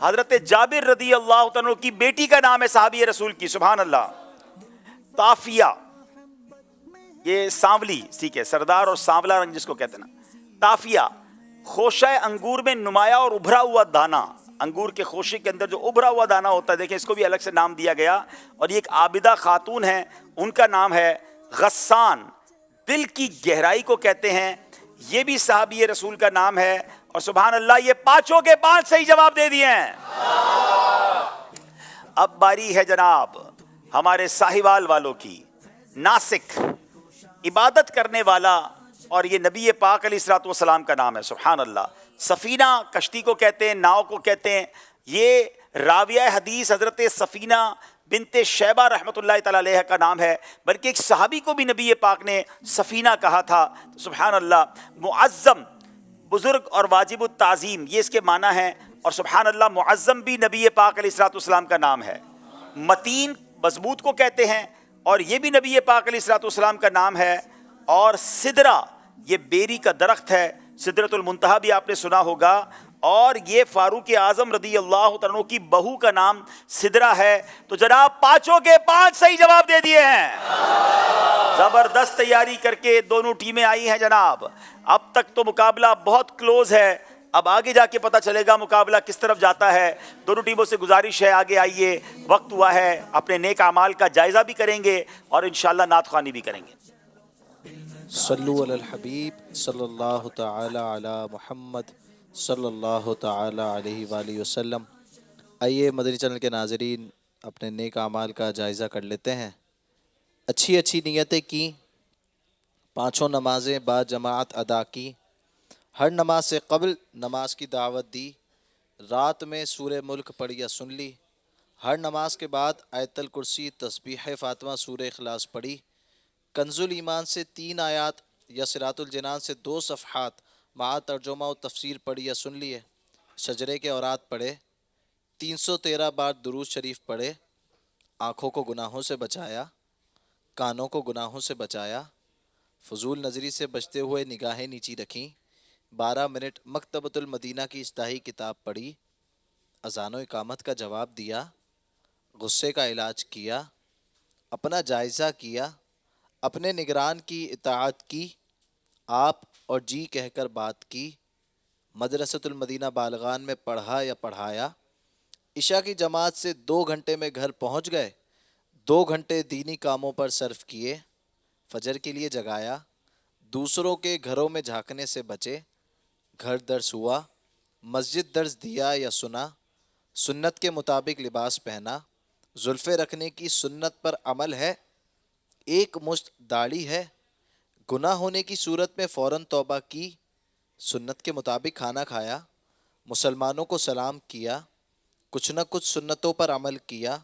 حضرت جابر رضی اللہ تعالیٰ عنہ کی بیٹی کا نام ہے صحابی رسول کی، سبحان اللہ. طافیہ، یہ سانولی، ٹھیک ہے، سردار اور سانولا رنگ جس کو کہتے ہیں نا. طافیہ، خوشہ انگور میں نمایاں اور ابھرا ہوا دانہ، انگور کے خوشے کے اندر جو ابھرا ہوا دانہ ہوتا ہے، دیکھیں اس کو بھی الگ سے نام دیا گیا. اور یہ ایک عابدہ خاتون ہیں، ان کا نام ہے غسان، دل کی گہرائی کو کہتے ہیں، یہ بھی صحابی رسول کا نام ہے. اور سبحان اللہ یہ پانچوں کے پانچ صحیح جواب دے دیے ہیں. اب باری ہے جناب ہمارے ساہیوال والوں کی. ناسک، عبادت کرنے والا، اور یہ نبی پاک علیہ الصلوۃ والسلام کا نام ہے، سبحان اللہ. سفینہ کشتی کو کہتے ہیں، ناؤ کو کہتے ہیں. یہ راویہ حدیث حضرت سفینہ بنت شیبہ رحمۃ اللہ تعالی علیہ کا نام ہے، بلکہ ایک صحابی کو بھی نبی پاک نے سفینہ کہا تھا، سبحان اللہ. معظم، بزرگ اور واجب التعظیم، یہ اس کے معنی ہیں. اور سبحان اللہ معظم بھی نبی پاک علیہ الصلوۃ والسلام کا نام ہے. متین، مضبوط کو کہتے ہیں، اور یہ بھی نبی پاک علیہ الصلوۃ والسلام کا نام ہے. اور سدرہ، یہ بیری کا درخت ہے، سدرۃ المنتہا بھی آپ نے سنا ہوگا. اور یہ فاروق اعظم رضی اللہ تعالیٰ عنہ کی بہو کا نام سدرہ ہے. تو جناب پانچوں کے پانچ صحیح جواب دے دیے ہیں. زبردست تیاری کر کے دونوں ٹیمیں آئی ہیں جناب. اب تک تو مقابلہ بہت کلوز ہے، اب آگے جا کے پتہ چلے گا مقابلہ کس طرف جاتا ہے. دونوں ٹیموں سے گزارش ہے آگے آئیے، وقت ہوا ہے، اپنے نیک اعمال کا جائزہ بھی کریں گے اور انشاءاللہ نعت خوانی بھی کریں گے. صلو علی الحبیب صلی اللہ تعالی علی محمد صلی اللہ تعالی علیہ وآلہ وسلم. آئیے مدنی چینل کے ناظرین اپنے نیک اعمال کا جائزہ کر لیتے ہیں. اچھی اچھی نیتیں کی، پانچوں نمازیں با جماعت ادا کی، ہر نماز سے قبل نماز کی دعوت دی، رات میں سورہ ملک پڑھی یا سن لی، ہر نماز کے بعد آیت الکرسی تسبیح فاطمہ سورہ اخلاص پڑھی، کنز الایمان سے 3 آیات یا صراط الجنان سے 2 صفحات مع ترجمہ و تفسیر پڑھی یا سن لیے، شجرے کے اورات پڑھے، 313 بار درود شریف پڑھے، آنکھوں کو گناہوں سے بچایا، کانوں کو گناہوں سے بچایا، فضول نظری سے بچتے ہوئے نگاہیں نیچی رکھیں، 12 منٹ مکتبۃ المدینہ کی اصطلاحی کتاب پڑھی، اذان و اقامت کا جواب دیا، غصے کا علاج کیا، اپنا جائزہ کیا، اپنے نگران کی اطاعت کی، آپ اور جی کہہ کر بات کی، مدرسۃ المدینہ بالغان میں پڑھا یا پڑھایا، عشاء کی جماعت سے 2 گھنٹے میں گھر پہنچ گئے، 2 گھنٹے دینی کاموں پر صرف کیے، فجر کے لیے جگایا، دوسروں کے گھروں میں جھانکنے سے بچے، گھر درس ہوا، مسجد درس دیا یا سنا، سنت کے مطابق لباس پہنا، زلفے رکھنے کی سنت پر عمل ہے، 1 مشت داڑھی ہے، گناہ ہونے کی صورت میں فوراً توبہ کی، سنت کے مطابق کھانا کھایا، مسلمانوں کو سلام کیا، کچھ نہ کچھ سنتوں پر عمل کیا،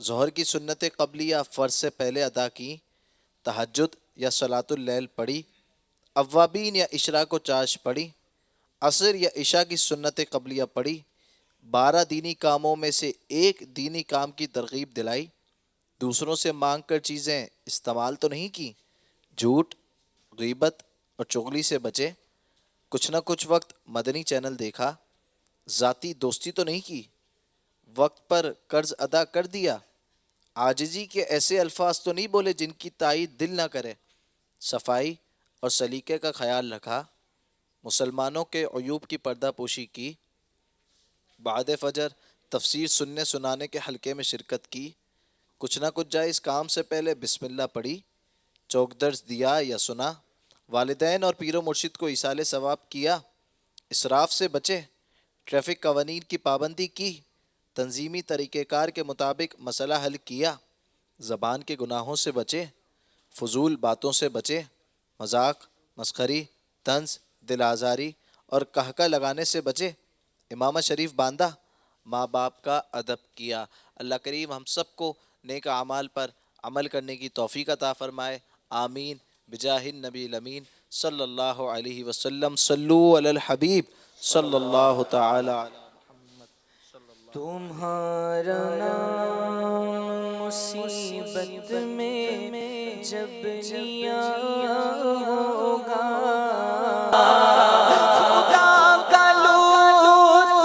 ظہر کی سنت قبلیہ فرض سے پہلے ادا کی، تہجد یا صلاۃ اللیل پڑھی، اوابین یا عشراء کو چاش پڑھی، عصر یا عشاء کی سنت قبلیہ پڑھی، 12 دینی کاموں میں سے 1 دینی کام کی ترغیب دلائی، دوسروں سے مانگ کر چیزیں استعمال تو نہیں کی، جھوٹ، غیبت اور چغلی سے بچے، کچھ نہ کچھ وقت مدنی چینل دیکھا، ذاتی دوستی تو نہیں کی، وقت پر قرض ادا کر دیا، عاجزی کے ایسے الفاظ تو نہیں بولے جن کی تائید دل نہ کرے، صفائی اور سلیقے کا خیال رکھا، مسلمانوں کے عیوب کی پردہ پوشی کی، بعد فجر تفسیر سننے سنانے کے حلقے میں شرکت کی، کچھ نہ کچھ جائز کام سے پہلے بسم اللہ پڑھی، چوک درس دیا یا سنا، والدین اور پیر و مرشد کو ایصال ثواب کیا، اسراف سے بچے، ٹریفک قوانین کی پابندی کی، تنظیمی طریقہ کار کے مطابق مسئلہ حل کیا، زبان کے گناہوں سے بچے، فضول باتوں سے بچے، مذاق، مسخری، طنز، دل آزاری اور کہکہ لگانے سے بچے، امامہ شریف باندھا، ماں باپ کا ادب کیا. اللہ کریم ہم سب کو نیک اعمال پر عمل کرنے کی توفیق عطا فرمائے. آمین بجاہ النبی الامین صلی اللہ علیہ وسلم. صلو علی الحبیب صلی اللہ تعالی علی تمہارا نام مصیبت میں جب لیا ہوگا خدا کا لطف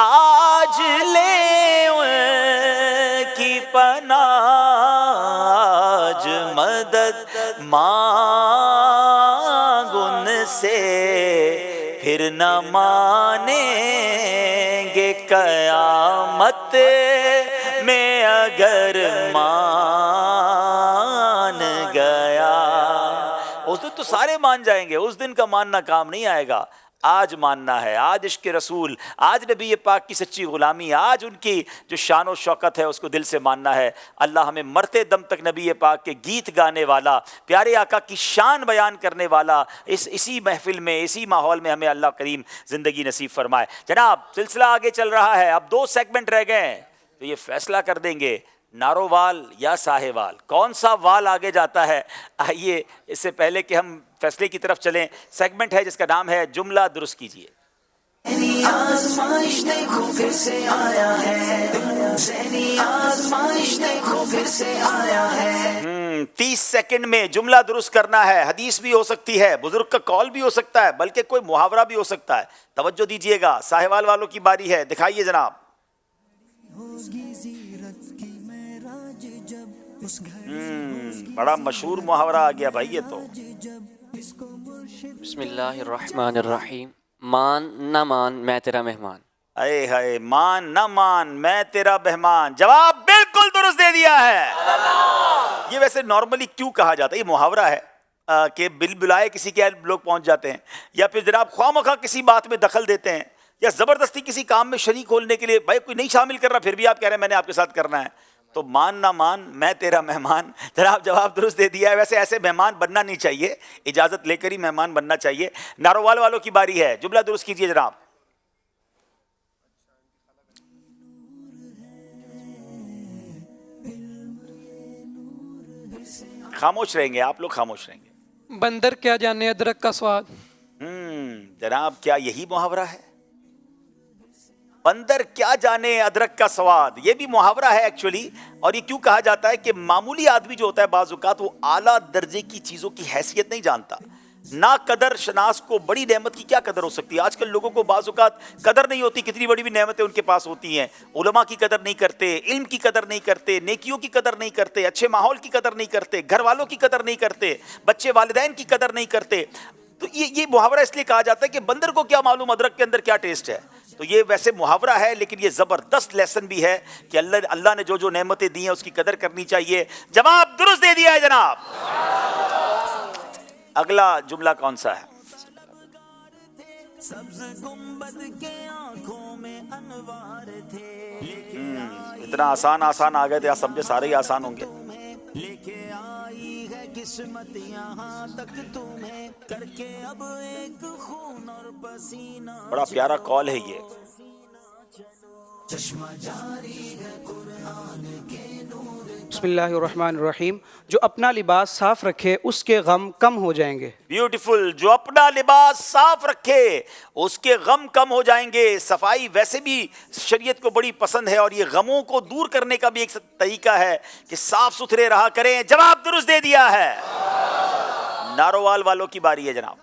آج لے ان کی پناہ، آج مدد مانگ ان سے، پھر نہ مانیں گے قیامت میں اگر مان گیا۔ اس دن تو سارے مان جائیں گے، اس دن کا ماننا کام نہیں آئے گا۔ آج ماننا ہے، آج عشق رسول، آج نبی پاک کی سچی غلامی، آج ان کی جو شان و شوکت ہے اس کو دل سے ماننا ہے۔ اللہ ہمیں مرتے دم تک نبی پاک کے گیت گانے والا، پیارے آقا کی شان بیان کرنے والا، اسی محفل میں، اسی ماحول میں ہمیں اللہ کریم زندگی نصیب فرمائے۔ جناب سلسلہ آگے چل رہا ہے، اب 2 سیگمنٹ رہ گئے ہیں، تو یہ فیصلہ کر دیں گے نارووال یا ساہیوال، کون سا وال آگے جاتا ہے۔ آئیے اس سے پہلے کہ ہم فیصلے کی طرف چلیں، سیگمنٹ ہے جس کا نام ہے جملہ درست کیجیے۔ آزمائش دیکھو پھر سے آیا ہے، ذہنی آزمائش دیکھو پھر سے آیا ہے۔ 30 سیکنڈ میں جملہ درست کرنا ہے، حدیث بھی ہو سکتی ہے، بزرگ کا قول بھی ہو سکتا ہے، بلکہ کوئی محاورہ بھی ہو سکتا ہے۔ توجہ دیجئے گا، ساہیوال والوں کی باری ہے، دکھائیے جناب۔ بڑا مشہور محاورہ آ گیا بھائی یہ تو۔ بسم اللہ الرحمن الرحیم، مان نہ مان میں تیرا مہمان۔ اے ہائے، مان نہ مان میں تیرا مہمان، جواب بالکل درست دے دیا ہے۔ یہ ویسے نارملی کیوں کہا جاتا ہے، یہ محاورہ ہے کہ بل بلائے کسی کے لوگ پہنچ جاتے ہیں، یا پھر جناب خواہ مخواہ کسی بات میں دخل دیتے ہیں، یا زبردستی کسی کام میں شریک ہونے کے لیے، بھائی کوئی نہیں شامل کر رہا پھر بھی آپ کہہ رہے ہیں میں نے آپ کے ساتھ کرنا ہے، تو مان نہ مان میں تیرا مہمان۔ جناب جواب درست دے دیا ہے۔ ویسے ایسے مہمان بننا نہیں چاہیے، اجازت لے کر ہی مہمان بننا چاہیے۔ نارووال والوں کی باری ہے، جملہ درست کیجیے جناب۔ خاموش رہیں گے آپ لوگ، خاموش رہیں گے۔ بندر کیا جانے ادرک کا سواد۔ جناب کیا یہی محاورہ ہے؟ بندر کیا جانے ادرک کا سواد، یہ بھی محاورہ ہے ایکچولی، اور یہ کیوں کہا جاتا ہے کہ معمولی آدمی جو ہوتا ہے بعض اوقات وہ اعلیٰ درجے کی چیزوں کی حیثیت نہیں جانتا۔ نا قدر شناس کو بڑی نعمت کی کیا قدر ہو سکتی ہے؟ آج کل لوگوں کو بعض اوقات قدر نہیں ہوتی، کتنی بڑی بھی نعمتیں ان کے پاس ہوتی ہیں، علماء کی قدر نہیں کرتے، علم کی قدر نہیں کرتے، نیکیوں کی قدر نہیں کرتے، اچھے ماحول کی قدر نہیں کرتے، گھر والوں کی قدر نہیں کرتے، بچے والدین کی قدر نہیں کرتے۔ تو یہ محاورہ اس لیے کہا جاتا ہے کہ بندر کو کیا معلوم ادرک کے اندر کیا ٹیسٹ ہے۔ تو یہ ویسے محاورہ ہے، لیکن یہ زبردست لیسن بھی ہے کہ اللہ نے جو نعمتیں دی ہیں اس کی قدر کرنی چاہیے۔ جواب درست دے دیا ہے جناب۔ اگلا جملہ کون سا ہے؟ سبز گنبد کے آنکھوں میں انوار تھے، اتنا آسان آ گئے تھے، آپ سمجھے سارے ہی آسان ہوں گے۔ لے کے آئی ہے قسمت یہاں تک تمہیں، کر کے اب ایک خون اور پسینہ۔ بڑا پیارا کال ہے یہ۔ چشمہ جاری ہے قرآن کے نور۔ بسم اللہ الرحمن الرحیم، جو اپنا لباس صاف رکھے اس کے غم کم ہو جائیں گے۔ بیوٹیفل، جو اپنا لباس صاف رکھے اس کے غم کم ہو جائیں گے۔ صفائی ویسے بھی شریعت کو بڑی پسند ہے، اور یہ غموں کو دور کرنے کا بھی ایک طریقہ ہے کہ صاف ستھرے رہا کریں۔ جواب درست دے دیا ہے۔ نارووال والوں کی باری ہے جناب۔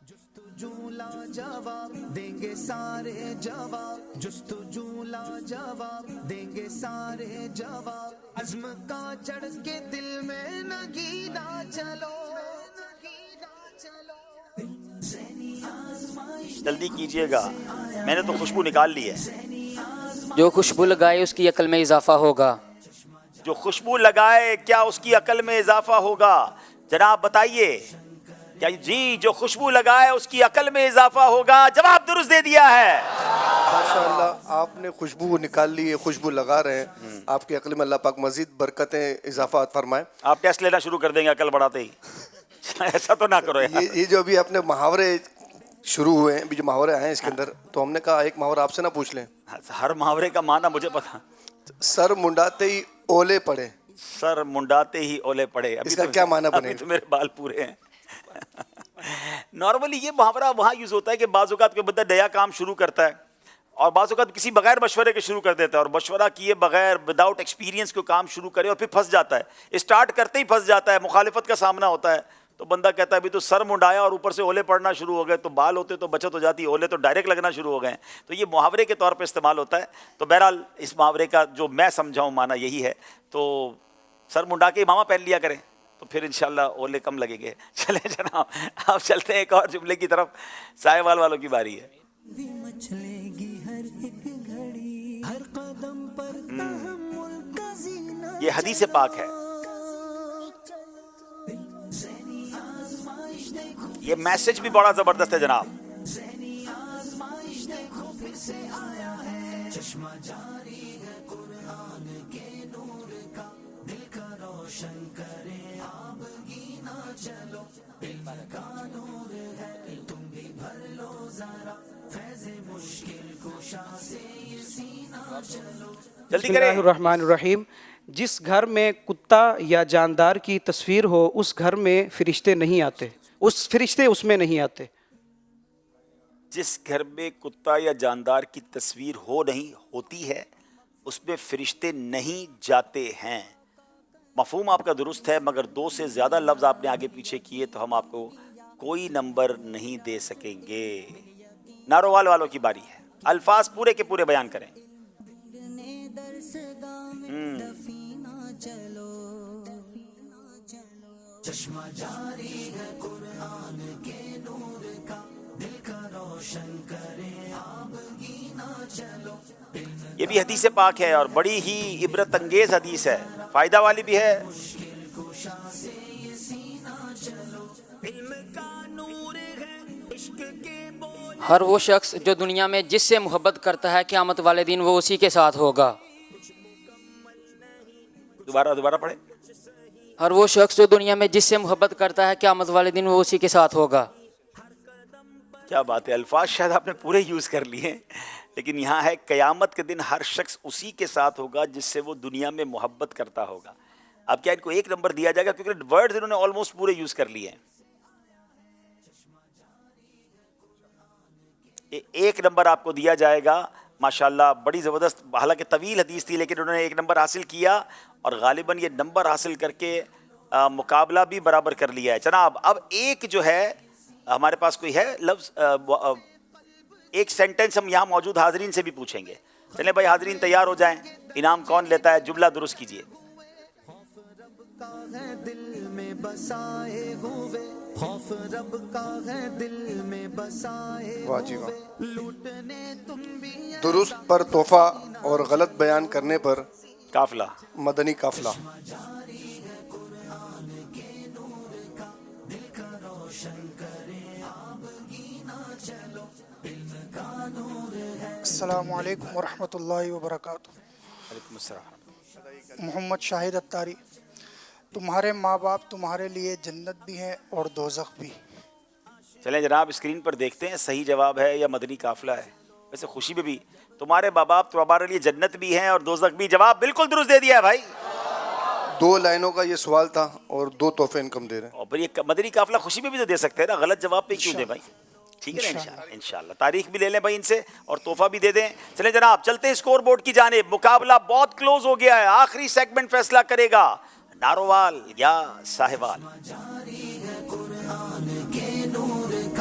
جستجو لاجواب دیں گے سارے جواب، جستجو لاجواب دیں گے سارے جواب، عزم کا چڑھ کے دل میں نگینا چلو۔ جلدی کیجئے گا، میں نے تو خوشبو نکال لی ہے۔ جو خوشبو لگائے اس کی عقل میں اضافہ ہوگا۔ جو خوشبو لگائے کیا اس کی عقل میں اضافہ ہوگا؟ جناب بتائیے، کیا جی جو خوشبو لگائے اس کی عقل میں اضافہ ہوگا؟ جواب درست دے دیا ہے۔ ماشاءاللہ، آپ نے خوشبو نکال لی ہے، خوشبو لگا رہے ہیں، آپ کی عقل میں اللہ پاک مزید برکتیں اضافہ فرمائے۔ آپ ٹیسٹ لینا شروع کر دیں گے عقل بڑھاتے ہی، ایسا تو نہ کرو یار۔ یہ جو ابھی آپ نے محاورے شروع ہوئے ہیں، ابھی جو محاورے آئے ہیں اس کے اندر، تو ہم نے کہا ایک محاورہ آپ سے نہ پوچھ لیں۔ ہر محاورے کا معنی مجھے پتا۔ سر منڈاتے ہی اولے پڑے، سر منڈاتے ہی اولے پڑے، اس کا کیا معنی بنے؟ ابھی تو میرے بال پورے ہیں۔ نارملی یہ محاورہ وہاں یوز ہوتا ہے کہ بعض اوقات کوئی بندہ نیا کام شروع کرتا ہے، اور بعض اوقات کسی بغیر مشورے کے شروع کر دیتا ہے، اور مشورہ کیے بغیر وداؤٹ ایکسپیرینس کو کام شروع کرے اور پھر پھنس جاتا ہے، اسٹارٹ کرتے ہی پھنس جاتا ہے، مخالفت کا سامنا ہوتا ہے۔ تو بندہ کہتا ہے ابھی تو سر منڈایا اور اوپر سے اولے پڑنا شروع ہو گئے، تو بال ہوتے تو بچت ہو جاتی، اولے تو ڈائریکٹ لگنا شروع ہو گئے ہیں. تو یہ محاورے کے طور پہ استعمال ہوتا ہے. تو بہرحال اس محاورے کا جو میں سمجھاؤں معنی یہی ہے. تو سر منڈا کے امامہ پہن لیا کریں تو پھر انشاءاللہ اولے کم لگیں گے. چلیں جناب آپ چلتے ہیں ایک اور جملے کی طرف. ساہیوال والوں کی باری ہے. یہ حدیث پاک ہے. یہ میسج بھی بڑا زبردست ہے جناب. جلدی بسم اللہ کریں. الرحمن الرحیم. جس گھر میں کتا یا جاندار کی تصویر ہو اس گھر میں فرشتے نہیں آتے، فرشتے اس میں نہیں آتے. جس گھر میں کتا یا جاندار کی تصویر ہوتی ہے اس میں فرشتے نہیں جاتے ہیں. مفہوم آپ کا درست ہے، مگر 2 سے زیادہ لفظ آپ نے آگے پیچھے کیے تو ہم آپ کو کوئی نمبر نہیں دے سکیں گے. ناروال والوں کی باری ہے. الفاظ پورے کے پورے بیان کریں. چشمہ جاری ہے قرآن کے نور کا، دل کا روشن کرے آبگینہ چلو. یہ بھی حدیث پاک ہے اور بڑی ہی عبرت انگیز حدیث ہے، فائدہ والی بھی ہے. ہر وہ شخص جو دنیا میں جس سے محبت کرتا ہے قیامت والے دن وہ اسی کے ساتھ ہوگا. دوبارہ پڑھیں. ہر وہ شخص جو دنیا میں جس سے محبت کرتا ہے قیامت والے دن وہ اسی کے ساتھ ہوگا. کیا بات ہے. الفاظ شاید آپ نے پورے یوز کر لیے، لیکن یہاں ہے قیامت کے دن ہر شخص اسی کے ساتھ ہوگا جس سے وہ دنیا میں محبت کرتا ہوگا. اب کیا ان کو 1 نمبر دیا جائے گا کیونکہ ورڈز انہوں نے آلموسٹ پورے یوز کر لیے ہیں. 1 نمبر آپ کو دیا جائے گا. ماشاءاللہ بڑی زبردست، حالانکہ طویل حدیث تھی لیکن انہوں نے 1 نمبر حاصل کیا اور غالباً یہ نمبر حاصل کر کے مقابلہ بھی برابر کر لیا ہے. جناب اب ایک جو ہے ہمارے پاس کوئی ہے لفظ، ایک سینٹنس ہم یہاں موجود حاضرین سے بھی پوچھیں گے. چلیں بھائی حاضرین تیار ہو جائیں. انعام کون لیتا ہے؟ جملہ درست کیجئے. دل میں بسائے ہوئے خوف رب کا ہے دل میں بسائے ہوئے لوٹنے تم بھی. درست پر تحفہ اور غلط بیان کرنے پر قافلہ، مدنی قافلہ. السلام علیکم ورحمۃ اللہ وبرکاتہ. وعلیکم السلام. محمد شاہد اتاری. تمہارے ماں باپ تمہارے لیے جنت بھی ہیں اور دوزخ بھی. چلیں جناب اسکرین پر دیکھتے ہیں صحیح جواب ہے یا مدنی قافلہ ہے. ویسے خوشی میں بھی تمہارے ماں باپ تمہارے لیے جنت بھی ہیں اور دوزخ بھی. جواب بالکل درست دے دیا ہے بھائی. 2 لائنوں کا یہ سوال تھا اور 2 تحفے انکم دے رہے ہیں. اور پھر یہ مدنی قافلہ خوشی میں بھی تو دے سکتے ہیں نا، غلط جواب پہ کیوں دیں بھائی. ٹھیک ہے نا انشاءاللہ. تاریخ بھی لے لیں بھائی ان سے اور تحفہ بھی دے دیں. چلیں جناب چلتے ہیں اسکور بورڈ کی جانب. مقابلہ بہت کلوز ہو گیا ہے. آخری سیگمنٹ فیصلہ کرے گا ناروال یا ساہیوال.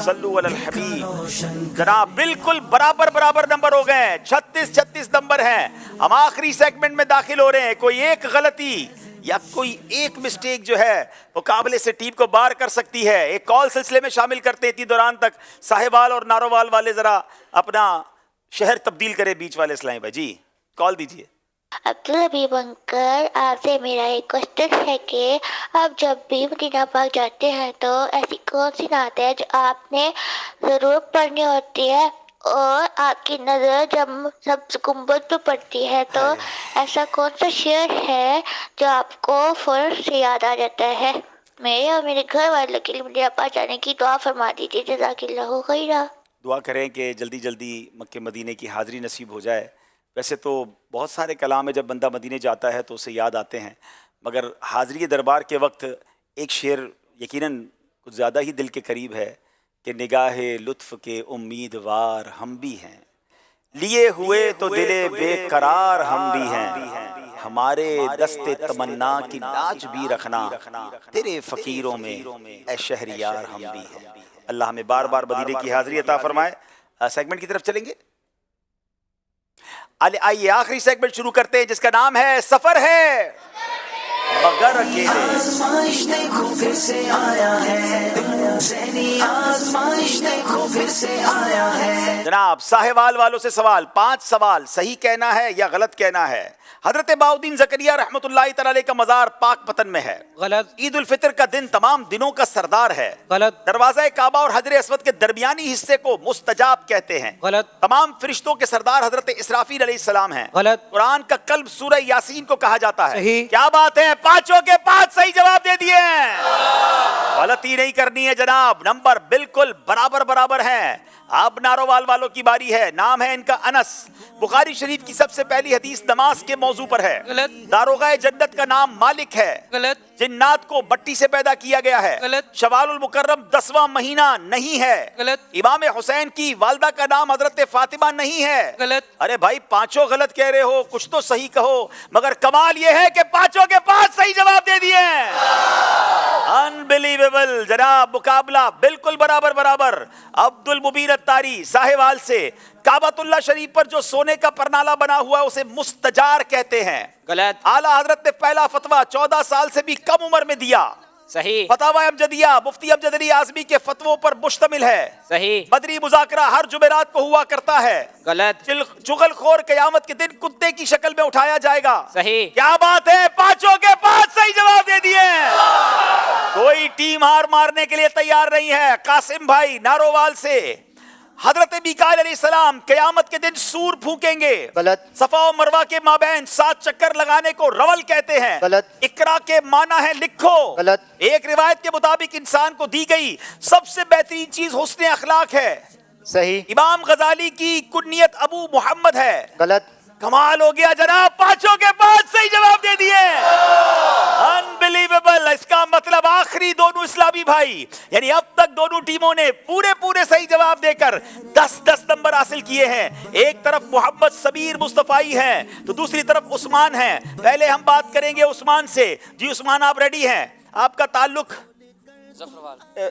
صلو علی الحبیب. جناب بالکل برابر نمبر ہو گئے ہیں. 36 نمبر ہیں. ہم آخری سیگمنٹ میں داخل ہو رہے ہیں. کوئی ایک غلطی یا کوئی ایک مسٹیک جو ہے مقابلے سے ٹیم کو باہر کر سکتی ہے. ایک کال سلسلے میں شامل کرتے اتنی دوران تک ساہیوال اور ناروال والے ذرا اپنا شہر تبدیل کرے. بیچ والے اسلام بھائی جی کال دیجئے. عبدالحبیب انکل آپ سے میرا ایک کوشچن ہے کہ آپ جب بھی مدینہ پاک جاتے ہیں تو ایسی کون سی نعت ہے جو آپ نے ضرور پڑھنی ہوتی ہے اور آپ کی نظر جب سب گنبد پہ پڑتی ہے تو ایسا کون سا شعر ہے جو آپ کو فوراً سے یاد آ جاتا ہے؟ میرے اور میرے گھر والوں کے لیے مدینہ پاک جانے کی دعا فرما دیجیے. جزاک اللہ خیرا. دعا کریں کہ جلدی جلدی مکہ مدینے کی حاضری نصیب ہو جائے. ویسے تو بہت سارے کلام ہے جب بندہ مدینے جاتا ہے تو اسے یاد آتے ہیں، مگر حاضری دربار کے وقت ایک شعر یقیناً کچھ زیادہ ہی دل کے قریب ہے کہ نگاہ لطف کے امیدوار ہم بھی ہیں، لیے ہوئے تو دل بے قرار ہم بھی ہیں، ہمارے دست تمنا کی لاج بھی رکھنا، تیرے فقیروں میں اے شہریار ہم بھی ہیں۔ اللہ ہمیں بار بار مدینے کی حاضری عطا فرمائے۔ سیگمنٹ کی طرف چلیں گے، آئیے آخری سیگمنٹ شروع کرتے ہیں جس کا نام ہے سفر ہے مگر اکیلے۔ آزمائش دیکھو پھر سے آیا ہے، ذہنی آزمائش دیکھو پھر سے آیا ہے۔ جناب ساہیوال والوں سے سوال، 5 سوال صحیح کہنا ہے یا غلط کہنا ہے۔ حضرت بہاؤالدین زکریہ رحمۃ اللہ تعالی علیہ کا مزار پاک پتن میں ہے۔ غلط۔ عید الفطر کا دن تمام دنوں کا سردار ہے۔ غلط۔ دروازہ کعبہ اور حجر اسود کے درمیانی حصے کو مستجاب کہتے ہیں۔ غلط۔ تمام فرشتوں کے سردار حضرت اسرافیل علیہ السلام ہیں۔ غلط۔ قرآن کا قلب سورہ یاسین کو کہا جاتا ہے۔ صحیح۔ کیا بات ہے، 5 کے 5 صحیح جواب دے دیے ہیں۔ غلطی نہیں کرنی ہے جناب، نمبر بالکل برابر ہیں۔ اب نارووال والوں کی باری ہے، نام ہے ان کا انس۔ بخاری شریف کی سب سے پہلی حدیث نماز کے موضوع پر ہے۔ غلط۔ داروغہ جنت کا نام مالک ہے۔ غلط۔ جنات کو بٹی سے پیدا کیا گیا ہے۔ غلط۔ شوال المکرم 10واں مہینہ نہیں ہے۔ غلط۔ امام حسین کی والدہ کا نام حضرت فاطمہ نہیں ہے۔ غلط۔ ارے بھائی 5 غلط کہہ رہے ہو، کچھ تو صحیح کہو، مگر کمال یہ ہے کہ 5 کے 5 صحیح جواب دے دیے۔ انبلیویبل جناب، مقابلہ بالکل برابر۔ عبد المبین الطاری ساہیوال سے، کعبۃ اللہ شریف پر جو سونے کا پرنالہ بنا ہوا ہے اسے مستجار کہتے ہیں۔ غلط۔ اعلیٰ حضرت نے پہلا فتویٰ 14 سال سے بھی کم عمر میں دیا۔ صحیح۔ فتاوی امجدیہ مفتی امجد علی اعظمی کے فتووں پر مشتمل ہے۔ صحیح۔ بدری مذاکرہ ہر جمعرات کو ہوا کرتا ہے۔ غلط۔ چغل خور قیامت کے دن کتے کی شکل میں اٹھایا جائے گا۔ صحیح۔ کیا بات ہے، 5 کے 5 صحیح جواب دے دیے۔ کوئی ٹیم ہار مارنے کے لیے تیار نہیں ہے۔ قاسم بھائی نارووال سے، حضرت میکائیل علیہ السلام قیامت کے دن سور پھونکیں گے۔ غلط۔ صفا و مروہ کے مابین 7 چکر لگانے کو رول کہتے ہیں۔ غلط۔ اقرا کے معنی ہے لکھو۔ غلط۔ ایک روایت کے مطابق انسان کو دی گئی سب سے بہترین چیز حسن اخلاق ہے۔ صحیح۔ امام غزالی کی کنیت ابو محمد ہے۔ غلط۔ کمال ہو گیا جناب، 5 کے 5 صحیح جواب دے دیے۔ انبلیویبل، اس کا مطلب آخری دونوں اسلامی بھائی، یعنی اب تک دونوں ٹیموں نے پورے صحیح جواب دے کر 10 نمبر حاصل کیے ہیں۔ ایک طرف محمد سمیر مصطفی ہیں تو دوسری طرف عثمان ہیں۔ پہلے ہم بات کریں گے عثمان سے۔ جی عثمان، آپ ریڈی ہیں؟ آپ کا تعلق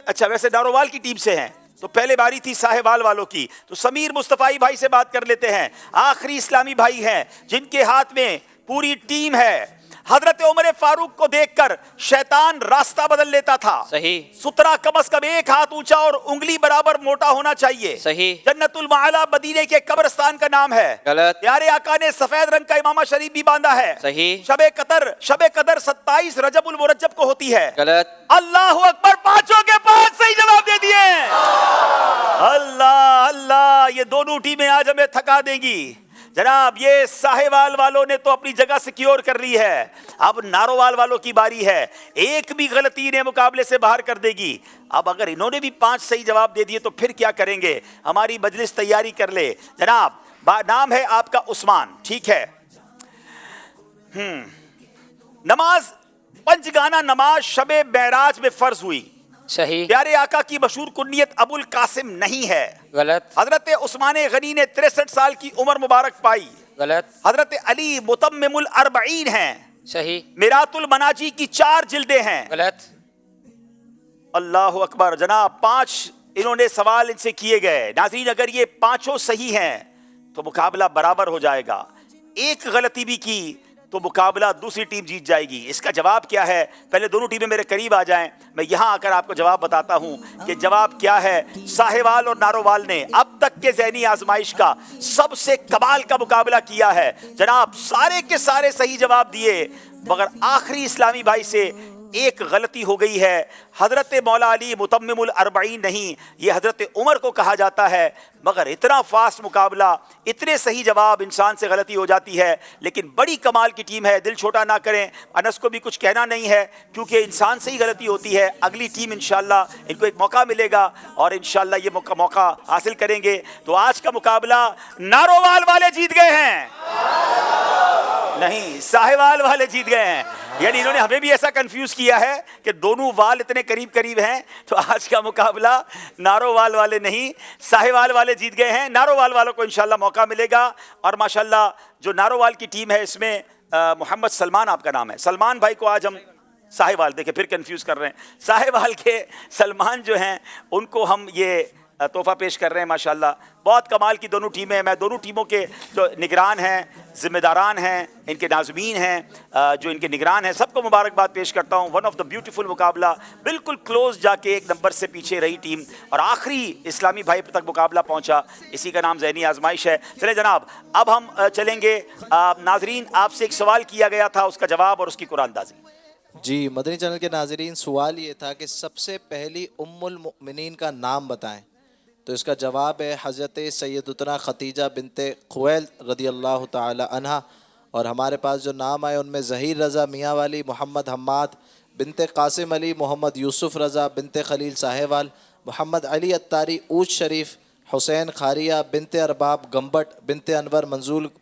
اچھا ویسے نارووال کی ٹیم سے ہیں تو پہلے باری تھی ساہیوال والوں کی، تو سمیر مصطفی بھائی سے بات کر لیتے ہیں۔ آخری اسلامی بھائی ہیں جن کے ہاتھ میں پوری ٹیم ہے۔ حضرت عمر فاروق کو دیکھ کر شیطان راستہ بدل لیتا تھا۔ صحیح۔ سترہ کم از کم 1 ہاتھ اونچا اور انگلی برابر موٹا ہونا چاہیے۔ صحیح۔ جنت المعلا مدینے کے قبرستان کا نام ہے۔ غلط۔ پیارے آقا نے سفید رنگ کا امامہ شریف بھی باندھا ہے۔ صحیح۔ شب قدر 27 رجب المرجب کو ہوتی ہے۔ غلط۔ اللہ اکبر، 5 کے 5 صحیح جواب دے دیے۔ اللہ، یہ دونوں ٹیمیں آج ہمیں تھکا دیں گی جناب۔ یہ ساہیوال والوں نے تو اپنی جگہ سیکیور کر لی ہے، اب نارووال والوں کی باری ہے۔ ایک بھی غلطی انہیں مقابلے سے باہر کر دے گی۔ اب اگر انہوں نے بھی 5 صحیح جواب دے دیے تو پھر کیا کریں گے؟ ہماری مجلس تیاری کر لے جناب۔ نام ہے آپ کا عثمان، ٹھیک ہے۔ نماز پنجگانہ نماز شب معراج میں فرض ہوئی۔ صحیح۔ پیارے آقا کی مشہور کنیت ابو القاسم نہیں ہے۔ غلط۔ حضرت عثمان غنی نے 63 سال کی عمر مبارک پائی۔ غلط۔ حضرت علی متمم الاربعین ہیں۔ صحیح۔ میرات المناجی کی 4 جلدیں ہیں۔ غلط۔ اللہ اکبر جناب، 5 انہوں نے سوال ان سے کیے گئے۔ ناظرین اگر یہ 5 صحیح ہیں تو مقابلہ برابر ہو جائے گا، ایک غلطی بھی کی تو مقابلہ دوسری ٹیم جیت جائے گی۔ اس کا جواب کیا ہے؟ پہلے دونوں ٹیمیں میرے قریب آ جائیں، میں یہاں آ کر آپ کو جواب بتاتا ہوں کہ جواب کیا ہے۔ ساہیوال اور نارووال نے اب تک کے ذہنی آزمائش کا سب سے کمال کا مقابلہ کیا ہے جناب۔ سارے کے سارے صحیح جواب دیے، مگر آخری اسلامی بھائی سے ایک غلطی ہو گئی ہے۔ حضرت مولا علی متمم الاربعین نہیں، یہ حضرت عمر کو کہا جاتا ہے۔ مگر اتنا فاسٹ مقابلہ، اتنے صحیح جواب، انسان سے غلطی ہو جاتی ہے، لیکن بڑی کمال کی ٹیم ہے۔ دل چھوٹا نہ کریں، انس کو بھی کچھ کہنا نہیں ہے کیونکہ انسان سے ہی غلطی ہوتی ہے۔ اگلی ٹیم انشاءاللہ ان کو ایک موقع ملے گا اور انشاءاللہ یہ موقع حاصل کریں گے۔ تو آج کا مقابلہ نارووال والے جیت گئے ہیں، نہیں ساہیوال والے جیت گئے ہیں۔ یعنی انہوں نے ہمیں بھی ایسا کنفیوز کیا ہے کہ دونوں وال اتنے قریب ہیں، تو آج کا مقابلہ نارووال والے نہیں ساہیوال والے جیت گئے ہیں۔ نارووال والوں کو انشاءاللہ موقع ملے گا، اور ماشاءاللہ جو نارووال کی ٹیم ہے اس میں محمد سلمان آپ کا نام ہے. سلمان بھائی کو آج ہم ساہیوال، دیکھیں پھر کنفیوز کر رہے ہیں، ساہیوال کے سلمان جو ہیں ان کو ہم یہ تحفہ پیش کر رہے ہیں. ماشاءاللہ بہت کمال کی دونوں ٹیمیں ہیں. میں دونوں ٹیموں کے جو نگران ہیں، ذمہ داران ہیں، ان کے ناظمین ہیں، جو ان کے نگران ہیں، سب کو مبارکباد پیش کرتا ہوں. ون آف دا بیوٹیفل مقابلہ، بالکل کلوز جا کے ایک نمبر سے پیچھے رہی ٹیم اور آخری اسلامی بھائی تک مقابلہ پہنچا. اسی کا نام ذہنی آزمائش ہے. چلے جناب اب ہم چلیں گے. ناظرین آپ سے ایک سوال کیا گیا تھا، اس کا جواب اور اس کی قرآن اندازی. جی مدنی چینل کے ناظرین، سوال یہ تھا کہ سب سے پہلی ام المؤمنین کا نام بتائیں. تو اس کا جواب ہے حضرت سیدتنا خدیجہ بنت خویلد رضی اللہ تعالی عنہ. اور ہمارے پاس جو نام آئے ان میں ظہیر رضا میاں والی، محمد حماد بنت قاسم علی، محمد یوسف رضا بنت خلیل ساہیوال، محمد علی اتاری اوچ شریف، حسین خاریہ بنت ارباب گمبٹ بنت انور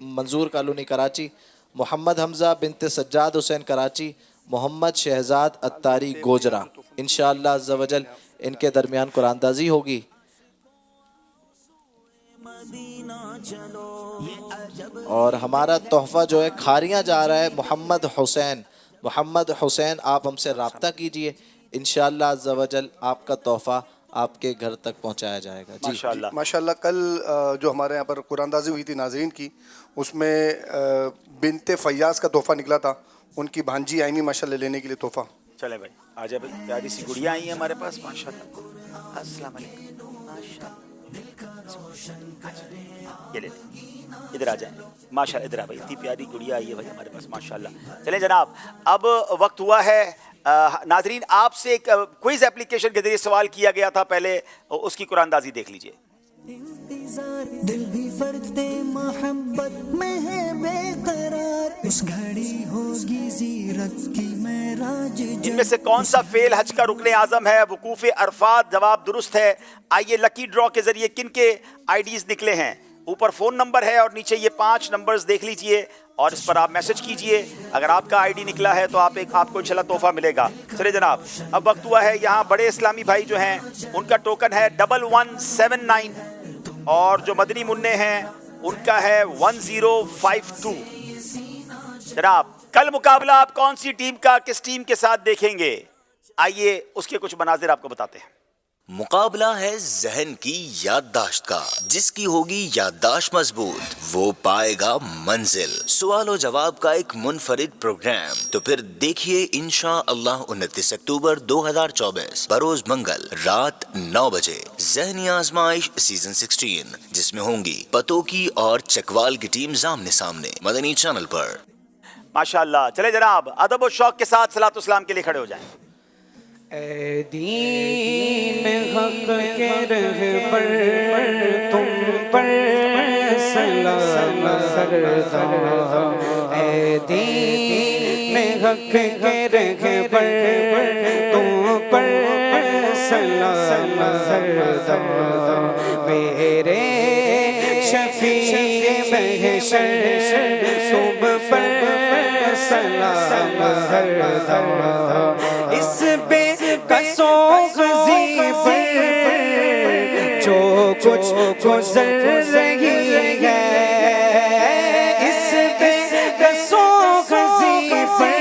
منظور کالونی کراچی، محمد حمزہ بنت سجاد حسین کراچی، محمد شہزاد اتاری گوجرا. انشاءاللہ عز و جل ان کے درمیان قرآن اندازی ہوگی. اور ہمارا تحفہ جو ہے کھاریاں جا رہا ہے محمد حسین. محمد حسین آپ ہم سے رابطہ کیجئے، انشاءاللہ عز و جل آپ کا تحفہ آپ کے گھر تک پہنچایا جائے گا. جی ماشاءاللہ کل جو ہمارے یہاں پر قرآن اندازی ہوئی تھی ناظرین کی، اس میں بنت فیاض کا تحفہ نکلا تھا. ان کی بھانجی آئیں گی ماشاءاللہ لینے کے لیے تحفہ. چلے بھائی آ جائے بھائی، پیاری سی گڑیا آئی ہیں ہمارے پاس ماشاءاللہ. السلام علیکم. یہ لے لیں، ادھر آ جائیں ماشاءاللہ. ادھر آ بھائی، اتنی پیاری گڑیا آئی ہے بھائی ہمارے پاس ماشاءاللہ. چلیں جناب اب وقت ہوا ہے. ناظرین آپ سے ایک کوئز اپلیکیشن کے ذریعے سوال کیا گیا تھا، پہلے اس کی قرآن اندازی دیکھ لیجئے. دل بھی فرد محبت میں ہے بے قرار، اس گھڑی ہوگی زیرت کی معراج. ان میں سے کون سا فعل حج کا رکن اعظم ہے؟ وقوف عرفات. جواب درست ہے. آئیے لکی ڈرا کے ذریعے کن کے آئی ڈیز نکلے ہیں. اوپر فون نمبر ہے اور نیچے یہ 5 نمبرز دیکھ لیجئے اور اس پر آپ میسج کیجئے. اگر آپ کا آئی ڈی نکلا ہے تو آپ کو انشاءاللہ تحفہ ملے گا. چلے جناب اب وقت ہوا ہے. یہاں بڑے اسلامی بھائی جو ہیں ان کا ٹوکن ہے 1179 اور جو مدنی منع ہیں ان کا ہے 1052. جناب کل مقابلہ آپ کون سی ٹیم کا کس ٹیم کے ساتھ دیکھیں گے؟ آئیے اس کے کچھ مناظر آپ کو بتاتے ہیں. مقابلہ ہے ذہن کی یادداشت کا. جس کی ہوگی یادداشت مضبوط وہ پائے گا منزل. سوال و جواب کا ایک منفرد پروگرام. تو پھر دیکھیے انشاءاللہ 29 اکتوبر 2024 بروز منگل رات 9 بجے ذہنی آزمائش سیزن 16، جس میں ہوں گی پتوکی اور چکوال کی ٹیم آمنے سامنے مدنی چینل پر. ماشاءاللہ. چلے جناب ادب و شوق کے ساتھ صلاۃ و سلام کے لیے کھڑے ہو جائیں. اے دین حق کے رہبر تم پر سلام سردار. اے دین حق کے رہبر تم پر سلام سردار. میرے شفیع محشر تم پر سلام سردار. اس بے قصوں غزی پر جو کچھ گزر رہی ہے، اس بے قصوں غزی پر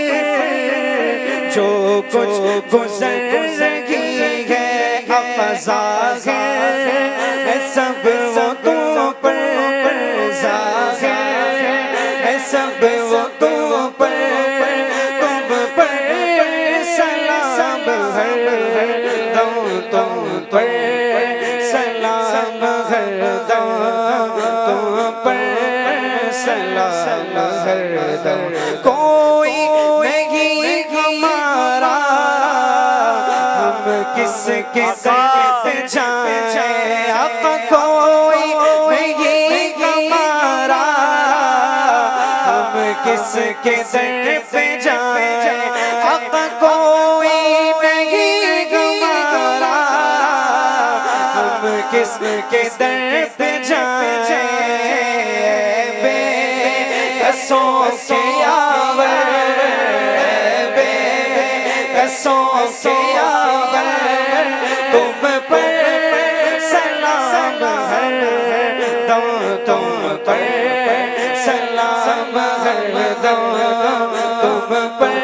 جو کچھ گزر رہی ہے، افزا ہے سب وہ تو پر ظاہر ہے سب وہ تو پر کوئی نہیں ہمارا، ہم کس کے ساتھ جائیں. اب کوئی نہیں ہمارا، ہم کس کے در پہ جائیں. اب کوئی نہیں ہمارا، ہم کس کے در پہ جائیں. قصوں سے آور بے قصوں سے آور تم پر سلام ہر دم، تم پر سلام ہر دم. تم پر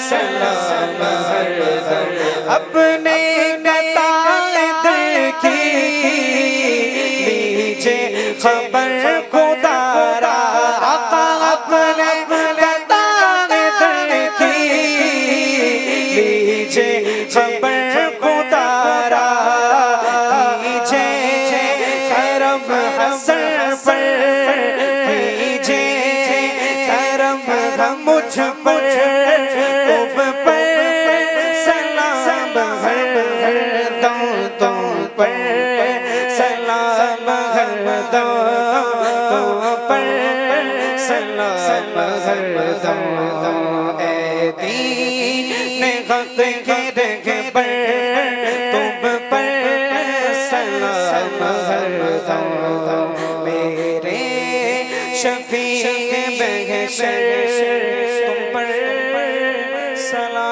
سلام ہر دم اپنے قطاعت کی لیجے خبر خدا را آقا اپنے قطاعت کی لیجے خبر خدا را کیجے کرم حسن پر کیجے کرم مجھ پر تم پر سلام ہر دم تم پر سلام ہر دم تم پر سلام ہر دم اے دین حق کے رہبر تم پر سلام ہر دم میرے شفیع محشر تم پر سلام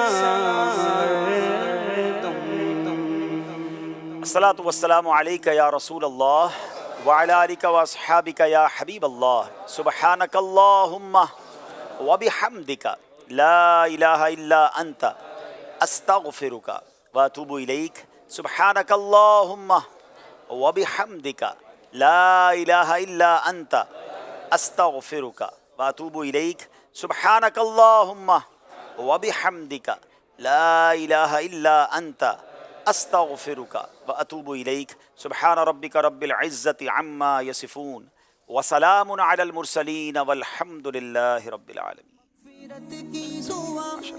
الصلاة والسلام علیک یا رسول اللہ وعلی آلک واصحابک یا حبیب اللہ سبحانک اللہم وبحمدک لا الہ الا انت استغفرک واتوب الیک سبحانک اللہم وبحمدک لا الہ الا انت استغفرک واتوب الیک سبحانک اللہم وبحمدک لا الہ الا انت استغفرک واتوب الیک سبحان ربک رب العزت عما یصفون وسلام علی المرسلین والحمد للہ رب العالمین.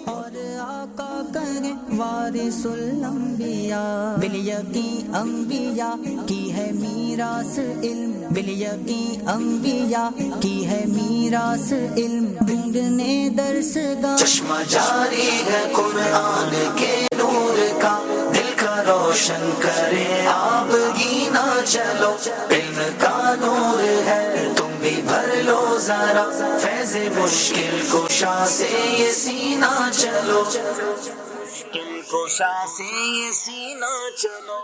اور آقا کہیں وارث الانبیاء بالیقین انبیاء کی ہے میراث علم بالیقین انبیاء کی ہے میراث علم ڈھونڈنے درس گاہ چشمہ جاری ہے قرآن کے نور کا دل کا روشن کرے آپ گینا چلو علم کا نور ہے تم بھی بھر لو ذرا فیض مشکل کشا سے یہ سینہ چلو مشکل کشا سے یہ سینہ چلو